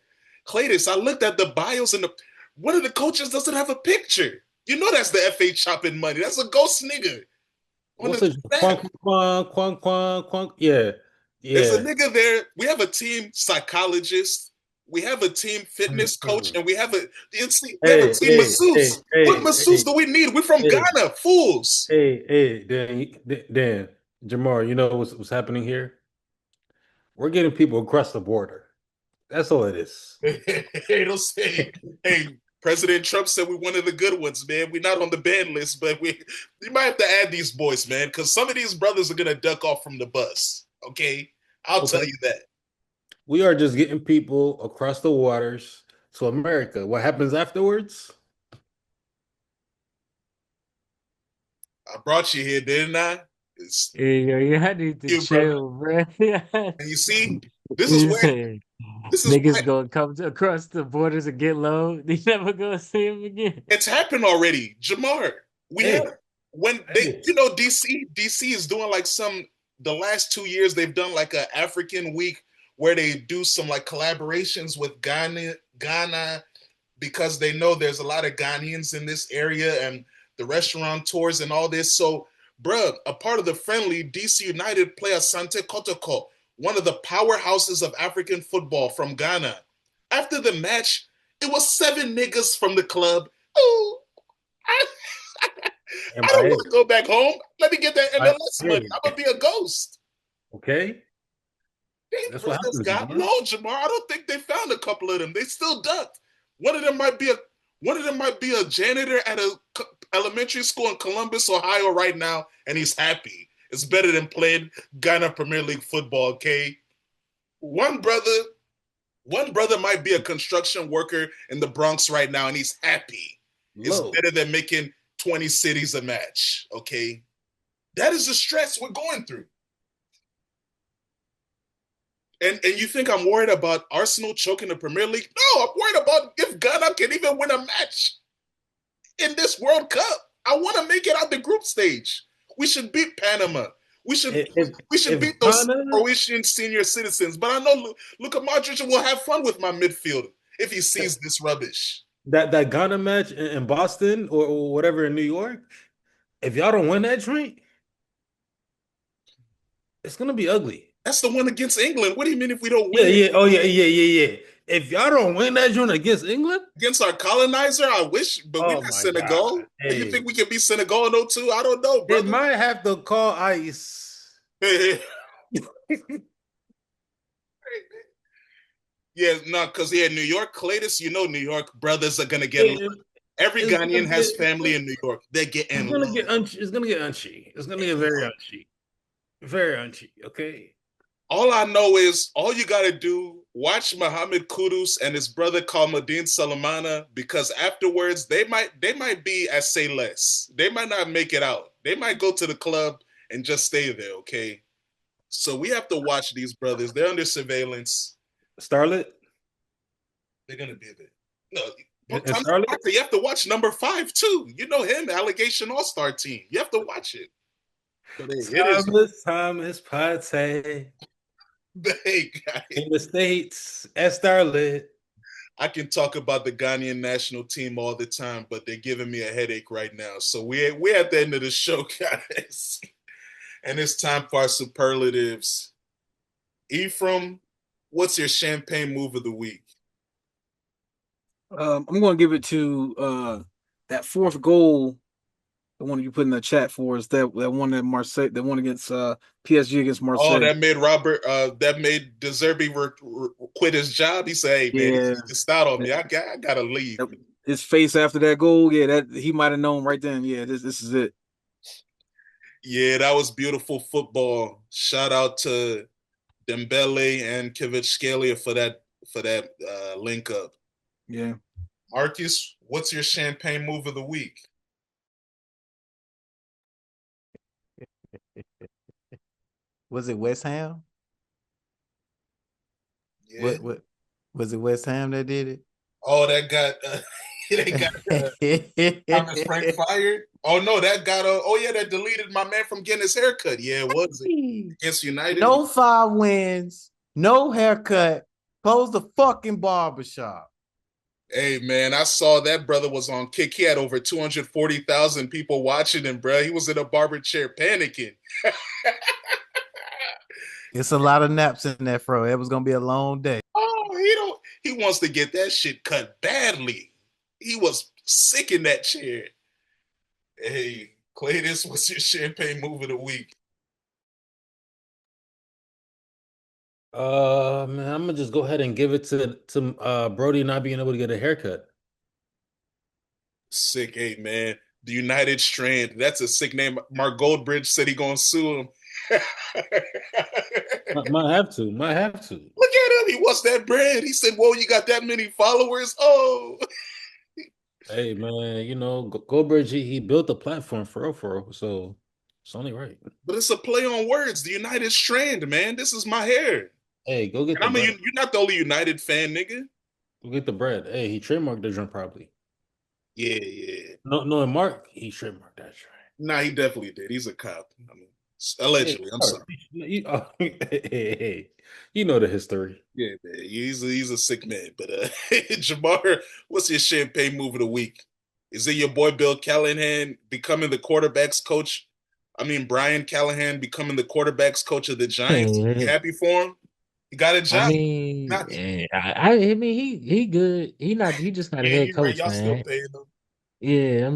Cletus, I looked at the bios, and one of the coaches doesn't have a picture. You know that's the FA chopping money. That's a ghost nigga. What's it? Quank. Yeah. There's a nigga there. We have a team psychologist. We have a team fitness coach, and we have a team masseuse. What masseuse do we need? We're from Ghana, fools. Dan, Jamar, you know what's happening here? We're getting people across the border. That's all it is. Hey, don't say, hey, President Trump said we're one of the good ones, man. We're not on the ban list, but we might have to add these boys, man, because some of these brothers are gonna duck off from the bus. Okay, I'll tell you that. We are just getting people across the waters to America. What happens afterwards? I brought you here, didn't I? I need to chill, bro. And you see, this is where niggas gonna come across the borders and get low. They never gonna see him again. It's happened already, Jamar. DC is doing like the last 2 years they've done like an African week where they do some like collaborations with Ghana, because they know there's a lot of Ghanaians in this area and the restaurateurs and all this. So, bruh, a part of the friendly, DC United play Asante Kotoko, one of the powerhouses of African football from Ghana. After the match, it was 7 niggas from the club. Oh, I don't want to go back home. Let me get that MLS money. I'm going to be a ghost. Okay. That's what happens, Jamar. I don't think they found a couple of them. They still ducked. One of them might be a janitor at a elementary school in Columbus, Ohio right now, and he's happy. It's better than playing Ghana Premier League football, okay? One brother might be a construction worker in the Bronx right now, and he's happy. It's better than making 20 cities a match, okay? That is the stress we're going through. And you think I'm worried about Arsenal choking the Premier League? No, I'm worried about if Ghana can even win a match in this World Cup. I want to make it out the group stage. We should beat Panama. We should beat those Croatian senior citizens. But I know Luka Modric will have fun with my midfield if he sees this rubbish. That Ghana match in Boston or whatever in New York, if y'all don't win that joint, It's gonna be ugly. That's the one against England. What do you mean if we don't Yeah, win yeah. Oh, yeah, yeah, yeah, yeah. If y'all don't win that joint against England, against our colonizer? I wish, but we oh not my God. Senegal. You Hey, think we can beat Senegal in 02? I don't know, they brother. might have to call ice. Yeah, no, because New York, Cletus, New York brothers are gonna get love. It- Every it's gonna Ghanaian has get family in New York. They're getting it's gonna love. get it's gonna get unchy. It's gonna get very unchy. Very unchy. Okay. All I know is all you gotta do, watch Muhammad Kudus and his brother Kalmadin Salamana, because afterwards they might be at say less. They might not make it out. They might go to the club and just stay there, okay? So we have to watch these brothers. They're under surveillance. Starlet? They're gonna be there. No, And Starlet? you have to watch number 5 too. You know him, Allegation All-Star Team. You have to watch it. But it is Thomas Partey hey, guys. in the States at Starlet. I can talk about the Ghanaian national team all the time, but they're giving me a headache right now. So we're at the end of the show, guys. And it's time for our superlatives. Ephraim, what's your champagne move of the week? I'm going to give it to that fourth goal, the one you put in the chat for us. That one at Marseille, the one against PSG against Marseille. Oh, that made the Zerbi quit his job. He said, "Hey man, Yeah. it's not on me. I gotta leave." His face after that goal, yeah, that he might have known right then. Yeah, this is it. Yeah, that was beautiful football. Shout out to Dembele and Kvaratskhelia for that link up. Yeah. Marcus, what's your champagne move of the week? Was it West Ham? Yeah. What was it West Ham that did it? Oh, that got they got Thomas Frank fired. Oh no, that got that deleted my man from getting his haircut. Yeah, it was it against United. No 5 wins, no haircut. Close the fucking barbershop. Hey man, I saw that brother was on Kick. He had over 240,000 people watching him, bro. He was in a barber chair panicking. It's a lot of naps in that, bro. It was gonna be a long day. Oh, he wants to get that shit cut badly. He was sick in that chair. Hey, Cletus, what's your champagne move of the week? Man, I'm gonna just go ahead and give it to Brody not being able to get a haircut. Sick, hey man. The United Strand. That's a sick name. Mark Goldbridge said he gonna sue him. Might have to. Might have to. Look at him. He wants that bread. He said, "Whoa, you got that many followers? Oh." Hey man, Goldbridge he built a platform for real, so it's only right. But it's a play on words. The United Strand, man. This is my hair. Hey, go get And the bread. you're not the only United fan, nigga. Go get the bread. Hey, he trademarked the joint probably. Yeah, yeah. No, and Mark, he trademarked that joint. Nah, he definitely did. He's a cop. I mean, allegedly. Hey, I'm sorry. Hey, you know the history. Yeah, man. He's a sick man. But Jamar, what's your champagne move of the week? Is it your boy Bill Callahan becoming the quarterback's coach? I mean, Brian Callahan becoming the quarterback's coach of the Giants. You happy for him? He got a job. I mean, I mean, he good. He just not a head You're right. coach, Y'all still man. paying him. Yeah,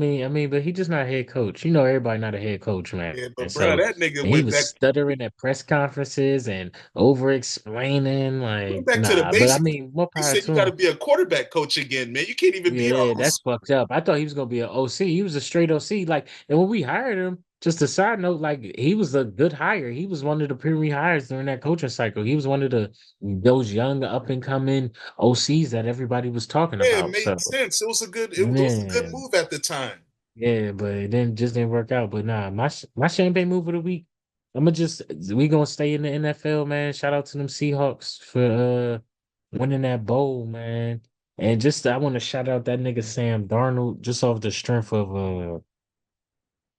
but he just not a head coach. Everybody not a head coach, man. Yeah, And but bro, so that nigga and he went was back stuttering at press conferences and over explaining, like, to the nah. But I basics. mean, more He power said you to got to him. be a quarterback coach again, man. You can't even be Yeah, a that's fucked up. I thought he was gonna be an OC. He was a straight OC. Like, and when we hired him, just a side note, like he was a good hire. He was one of the premier hires during that coaching cycle. He was one of those young up and coming OCs that everybody was talking yeah, it about. So made sense. It was a good man, move at the time. yeah, but it didn't just didn't work out. But nah, my champagne move of the week. We gonna stay in the NFL, man. Shout out to them Seahawks for winning that bowl, man. And just I want to shout out that nigga Sam Darnold just off the strength of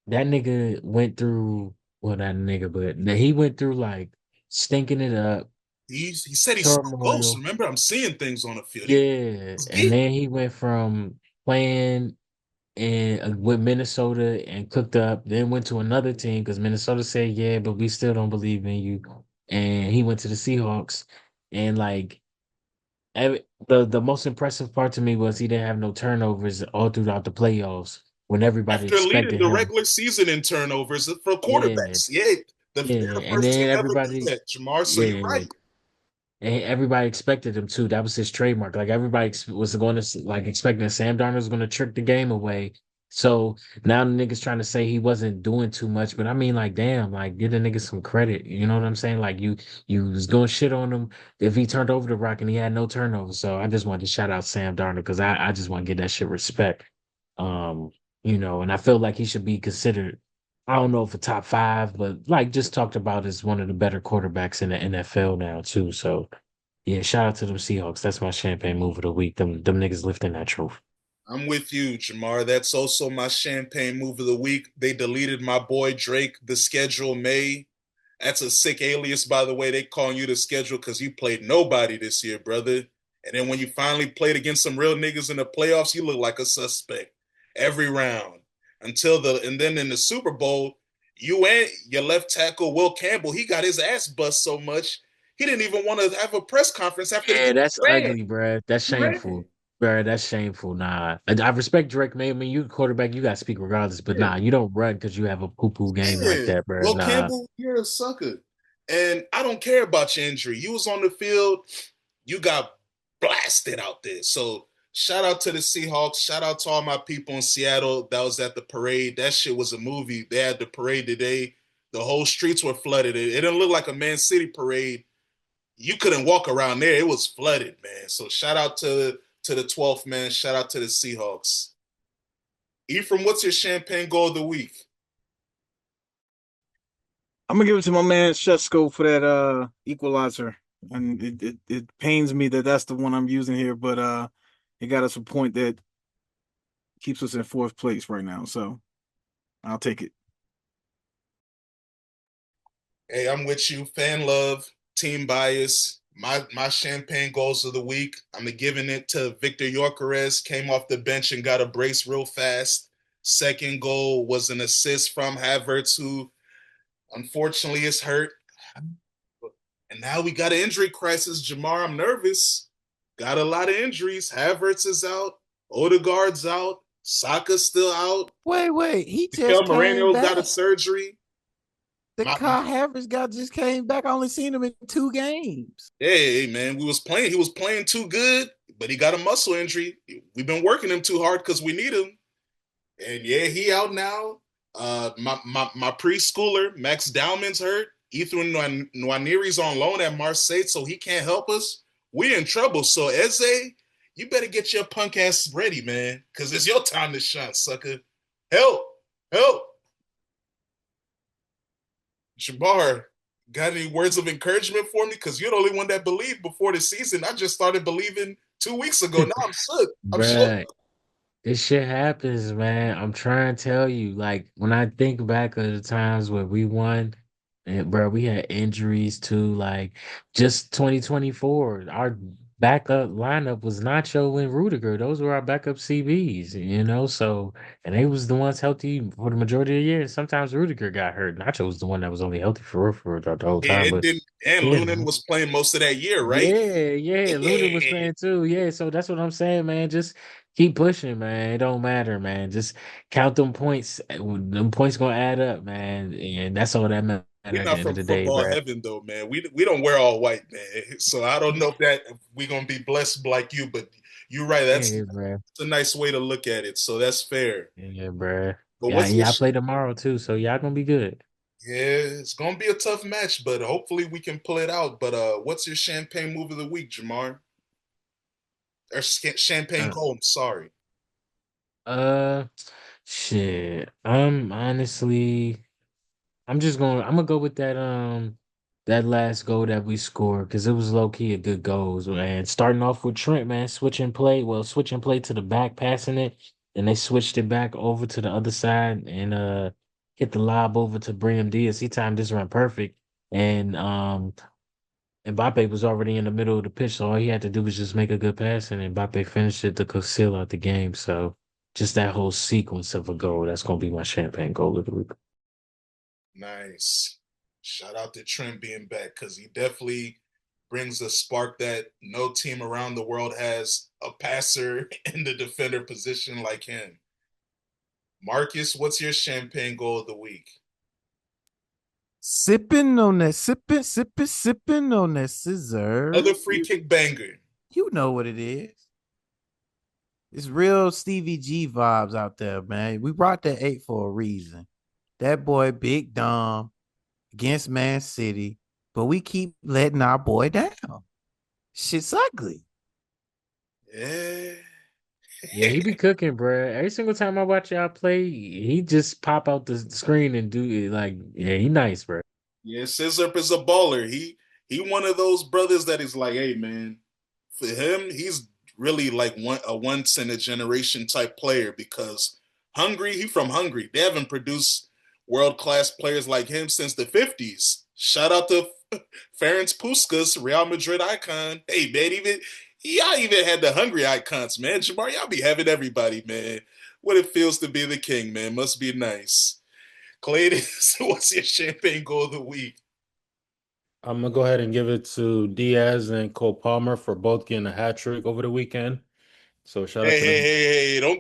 that nigga went through that nigga, but he went through like stinking it up, He said he saw ghosts. turmoil. Remember, I'm seeing things on the field. He Yeah. was And geek. then he went from playing and with Minnesota and cooked up. Then went to another team because Minnesota said, "Yeah, but we still don't believe in you." And he went to the Seahawks, and like the most impressive part to me was he didn't have no turnovers all throughout the playoffs when everybody After leading expected the him. regular season in turnovers for Yeah, quarterbacks. Yeah, yeah, they're the and first team then ever to do everybody, that, Jamar. So you're yeah, right. and everybody expected him too. That was his trademark. Like everybody was going to like expecting Sam Darnold was going to trick the game away. So now the niggas trying to say he wasn't doing too much, but I mean, like, damn, like, give the nigga some credit. You know what I'm saying? Like, you was going shit on him if he turned over the rock and he had no turnovers. So I just wanted to shout out Sam Darnold because I just want to give that shit respect. Um, and I feel like he should be considered. I don't know if a top five, but like just talked about as one of the better quarterbacks in the NFL now too. So yeah, shout out to them Seahawks. That's my champagne move of the week. Them niggas lifting that trophy. I'm with you, Jamar. That's also my champagne move of the week. They deleted my boy Drake, the schedule May. That's a sick alias, by the way. They calling you the schedule because you played nobody this year, brother. And then when you finally played against some real niggas in the playoffs, you look like a suspect every round. And then in the Super Bowl, you and your left tackle, Will Campbell, he got his ass bust so much, he didn't even want to have a press conference after the Yeah, game. that's He ran. ugly, bruh. That's He shameful. ran. Bruh, that's shameful. Nah. I respect Drake, man. I mean, you a quarterback, you gotta speak regardless, but Yeah. nah, you don't run because you have a poo-poo game like Yeah. that, bruh. Well, Nah. Campbell, you're a sucker. And I don't care about your injury. You was on the field, you got blasted out there. So shout out to the Seahawks. Shout out to all my people in Seattle that was at the parade. That shit was a movie. They had the parade today. The whole streets were flooded. It didn't look like a Man City parade. You couldn't walk around there. It was flooded, man. So shout out to the 12th man. Shout out to the Seahawks. Ephraim, what's your champagne goal of the week? I'm gonna give it to my man Shesko for that equalizer. And it pains me that that's the one I'm using here, but it got us a point that keeps us in fourth place right now. So I'll take it. Hey, I'm with you. Fan love, team bias. My champagne goals of the week. I'm giving it to Victor Yorkeres. Came off the bench and got a brace real fast. Second goal was an assist from Havertz, who unfortunately is hurt. And now we got an injury crisis. Jamar, I'm nervous. Got a lot of injuries. Havertz is out. Odegaard's out. Saka's still out. Wait. He Mikel just came Moreno got a back. surgery. The My, Kai Havertz guy just came back. I only seen him in 2 games. Hey, man, we was playing. He was playing too good, but he got a muscle injury. We've been working him too hard because we need him. And yeah, he out now. My preschooler Max Dowman's hurt. Ethan Nwaneri's on loan at Marseille, so he can't help us. We in trouble. So Eze, you better get your punk ass ready, man, because it's your time to shine, sucker. Help, help. Shabar, got any words of encouragement for me? Because you're the only one that believed before the season. I just started believing 2 weeks ago. Now I'm shook. I'm shook. Bruh, this shit happens, man. I'm trying to tell you. Like when I think back of the times where we won, and bro, we had injuries too. Like just 2024, our backup lineup was Nacho and Rudiger. Those were our backup CBs, So and they was the ones healthy for the majority of the year. Sometimes Rudiger got hurt. Nacho was the one that was only healthy for the whole Yeah, time. it But didn't. And yeah, Lunan was playing most of that year, right? yeah. Luda was Yeah. playing too. Yeah, so that's what I'm saying, man. Just keep pushing, man. It don't matter, man. Just count them points. Them points gonna add up, man. And that's all that matters We're at the not end of from the day, football bro. heaven, though, man. We don't wear all white, man. So I don't know if we're gonna be blessed like you, but you're right. That's Yeah, bro. a nice way to look at it. So that's fair. Yeah, bro. But Yeah, what's and your y'all play tomorrow too, so y'all gonna be good. Yeah, it's gonna be a tough match, but hopefully we can pull it out. But what's your champagne move of the week, Jamar? Or champagne Uh, gold? Sorry. uh, shit. Honestly. I'm gonna go with that last goal that we scored because it was low key a good goal. And starting off with Trent, man, switching play to the back, passing it, and they switched it back over to the other side and hit the lob over to Brahim Diaz. He timed this run perfect. And Mbappe was already in the middle of the pitch, so all he had to do was just make a good pass and Mbappe finished it to seal out the game. So just that whole sequence of a goal. That's gonna be my champagne goal of the week. Nice. Shout out to Trent being back because he definitely brings a spark that no team around the world has a passer in the defender position like him. Marcus, what's your champagne goal of the week? Sipping on that, sipping on that scissor. Another free kick banger. You know what it is. It's real Stevie G vibes out there, man. We brought that 8 for a reason. That boy, Big Dom, against Man City, but we keep letting our boy down. Shit's ugly. Yeah. Yeah, he be cooking, bro. Every single time I watch y'all play, he just pop out the screen and do it. Like, yeah, he nice, bro. Yeah, Scissor is a baller. He one of those brothers that is like, hey man, for him, he's really like a once in a generation type player because he from Hungary. They haven't produced world class players like him since the 50s. Shout out to Ferenc Puskas, Real Madrid icon. Hey man, y'all even had the Hungry icons, man. Jamar, y'all be having everybody, man. What it feels to be the king, man. Must be nice. Clayton, what's your champagne goal of the week? I'm gonna go ahead and give it to Diaz and Cole Palmer for both getting a hat trick over the weekend. So shout out Hey, to hey, them. hey, hey!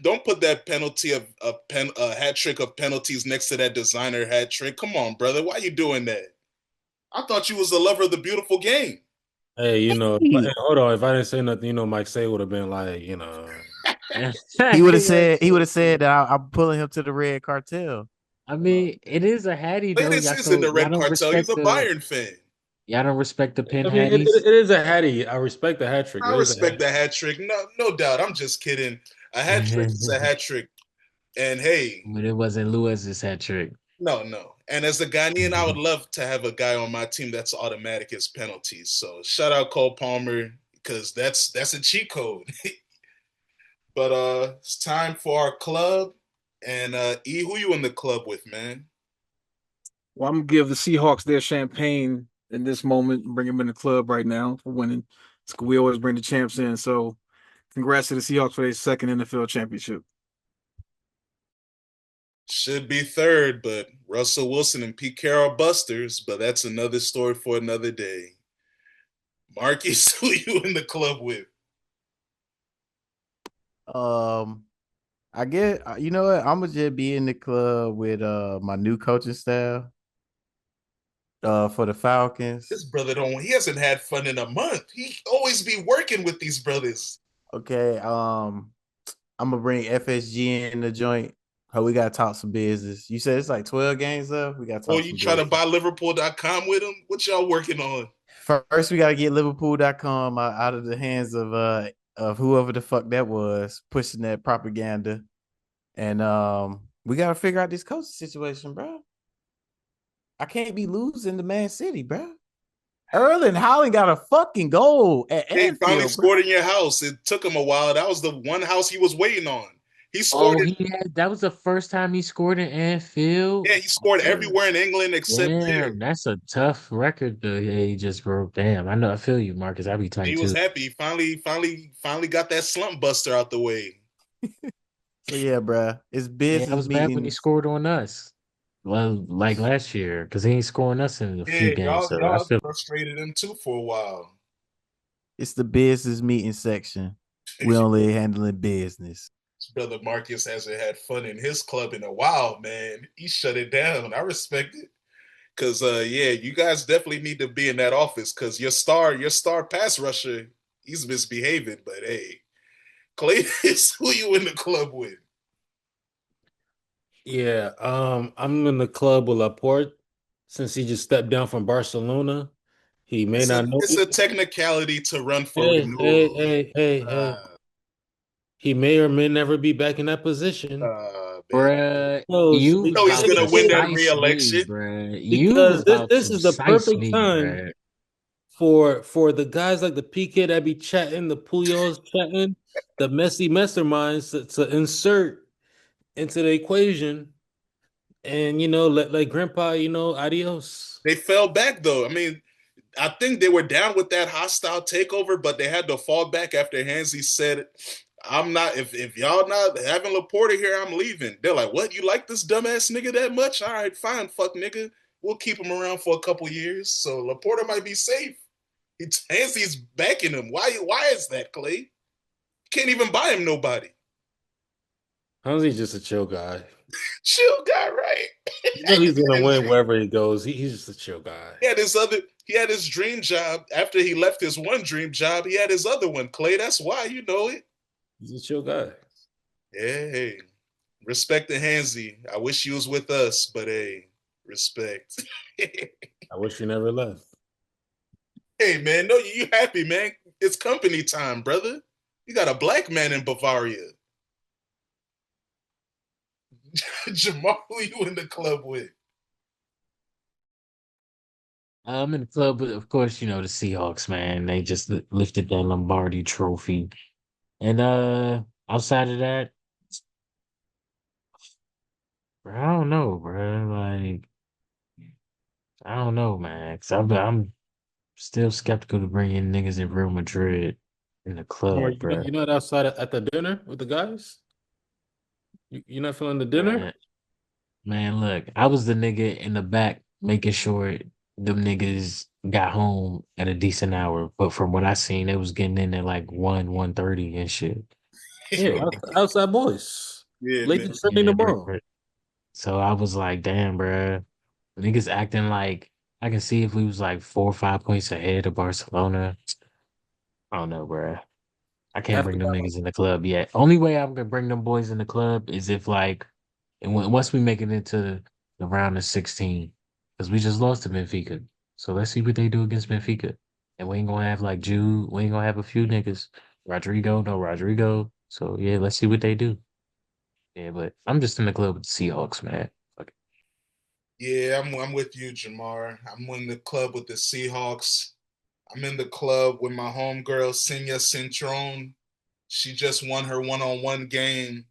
Don't put that penalty of a hat trick of penalties next to that designer hat trick. Come on, brother. Why you doing that? I thought you was a lover of the beautiful game. Hey, He hold on. If I didn't say nothing, Mike Say would have been like, he would have said that I'm pulling him to the red cartel. I mean, it is a hattie though. Clayton is in the Y'all red don't cartel. He's respect a Bayern fan. the pin I mean, hatties. it is a hattie. I respect the hat trick. I It is a respect hat the hat trick. No, no doubt. I'm just kidding. A hat trick is a hat trick. And hey, But it wasn't Lewis's hat trick. no, no. And as a Ghanaian, I would love to have a guy on my team that's automatic as penalties. So shout out Cole Palmer because that's a cheat code. But it's time for our club. And who you in the club with, man? Well, I'm gonna give the Seahawks their champagne in this moment and bring them in the club right now for winning. We always bring the champs in. So congrats to the Seahawks for their second NFL championship. Should be third, but Russell Wilson and Pete Carroll busters. But that's another story for another day. Marcus, who you in the club with? I get you know what? I'm gonna just be in the club with my new coaching staff for the This Falcons. brother don't. He hasn't had fun in a month. He always be working with these brothers. Okay, I'm gonna bring FSG in the joint. Oh, we gotta talk some business. You said it's like 12 games up. We gotta Or talk you some try to business. buy Liverpool.com with him? What y'all working on? First, we gotta get Liverpool.com out of the hands of whoever the fuck that was pushing that propaganda. And we gotta figure out this coaching situation, bro. I can't be losing to Man City, bro. Erling Haaland got a fucking goal at Hey, finally Anfield, bro. scored in your house. It took him a while. That was the one house he was waiting on. He scored Oh, it. that was the first time he scored in Anfield. Yeah, he scored Oh, everywhere in England except there. damn, that's a tough record to he just broke. Damn, I feel you, Marcus. I'd be tight He was too. happy. He finally got that slump buster out the way. So yeah, bro. It's Yeah, I business was mad when he meetings. scored on us. Well, like last year, because he ain't scoring us in a few Yeah, games. y'all So I y'all feel frustrated him too for a while. It's the business meeting section. We only handling business. Brother Marcus hasn't had fun in his club in a while, man. He shut it down. I respect it. Cause yeah, you guys definitely need to be in that office because your star pass rusher, he's misbehaving. But hey, Clayton, who you in the club with? Yeah, I'm in the club with Laporte since he just stepped down from Barcelona. He may It's a not know. it's a technicality to run for Hey, hey, renewal. hey, hey, hey. Uh, He may or may never be back in that position. man. Bruh, So you You know he's about gonna to win that spice me, re-election. bruh. You because this about this to is the spice perfect me, time bruh. for the guys like the PK that be chatting, the Puyos chatting, the messy masterminds to insert into the equation and let Grandpa, adios. They fell back though. I mean, I think they were down with that hostile takeover, but they had to fall back after Hansy said, I'm not. If y'all not having Laporta here, I'm leaving. They're like, what? You like this dumbass nigga that much? All right, fine, fuck nigga. We'll keep him around for a couple years. So Laporta might be safe. Hansy's backing him. Why is that, Clay? Can't even buy him nobody. Hansi's just a chill guy. Chill guy, right? You know he's gonna win wherever he goes. He's just a chill guy. He had his dream job. After he left his one dream job, he had his other one, Clay. That's why you know it. He's a chill guy. Hey, respect to Hansy. I wish he was with us, but hey, respect. I wish you never left. Hey, man, no, you happy, man. It's company time, brother. You got a black man in Bavaria. Jamal, who you in the club with? I'm in the club with, of course, the Seahawks, man. They just lifted that Lombardi trophy. And outside of that, bro, I don't know, bro. Like, I don't know, man. Cause I'm still skeptical to bring in niggas in Real Madrid in the Or club, bro. you're not outside at the dinner with the guys? You're not feeling the dinner? Man, man, look, I was the nigga in the back making sure them niggas got home at a decent hour. But from what I seen, they was getting in at like 1:30 and shit. Yeah, outside boys. Yeah, man. Ladies training Yeah, tomorrow. bro. So I was like, damn, bro. Niggas acting like I can see if we was like 4 or 5 points ahead of Barcelona. I don't know, bro. I can't After bring them niggas in the club yet. Only way I'm gonna bring them boys in the club is if like, once we make it into the round of 16, because we just lost to Benfica. So let's see what they do against Benfica. And we ain't gonna have like Jude. We ain't gonna have a few niggas. Rodrigo, no Rodrigo. So yeah, let's see what they do. Yeah, but I'm just in the club with the Seahawks, man. Fuck it. Yeah, I'm with you, Jamar. I'm in the club with the Seahawks. I'm in the club with my homegirl, Senya Centron. She just won her one-on-one game.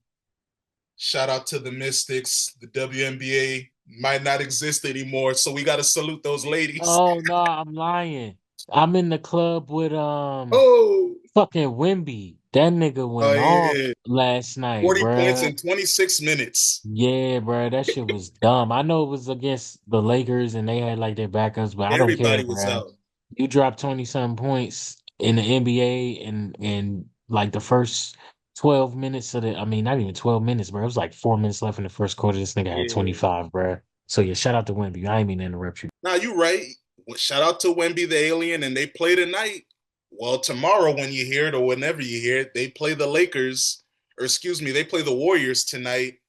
Shout out to the Mystics. The WNBA might not exist anymore, so we got to salute those ladies. Oh no, I'm lying. I'm in the club with Oh, fucking Wimby. That nigga oh went off yeah. last night, 40 points bruh. in 26 minutes. Yeah, bruh, that shit was dumb. I know it was against the Lakers and they had like their backups, but I don't care, Everybody was bruh. out. You dropped 20 something points in the NBA and like the first 12 minutes of the, I mean, not even 12 minutes, bro. It was like 4 minutes left in the first quarter. This nigga had Yeah. 25, bruh. So yeah, shout out to Wimby. I ain't mean to interrupt you. Now you right. Well, shout out to Wemby the Alien, and they play tonight. Well, tomorrow when you hear it or whenever you hear it, they play the Lakers, or excuse me, they play the Warriors tonight.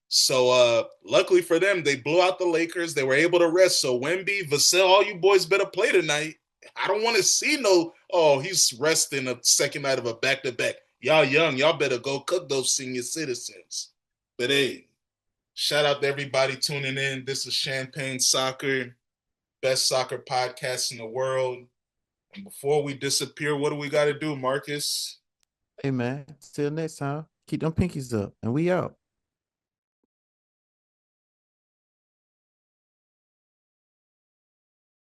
So luckily for them, they blew out the Lakers. They were able to rest. So Wemby, Vassell, all you boys better play tonight. I don't want to see he's resting a second night of a back-to-back. Y'all young, y'all better go cook those senior citizens. But hey, shout out to everybody tuning in. This is Champagne Soccer, best soccer podcast in the world. And before we disappear, what do we got to do, Marcus? Hey man, till next time. Keep them pinkies up, and we out.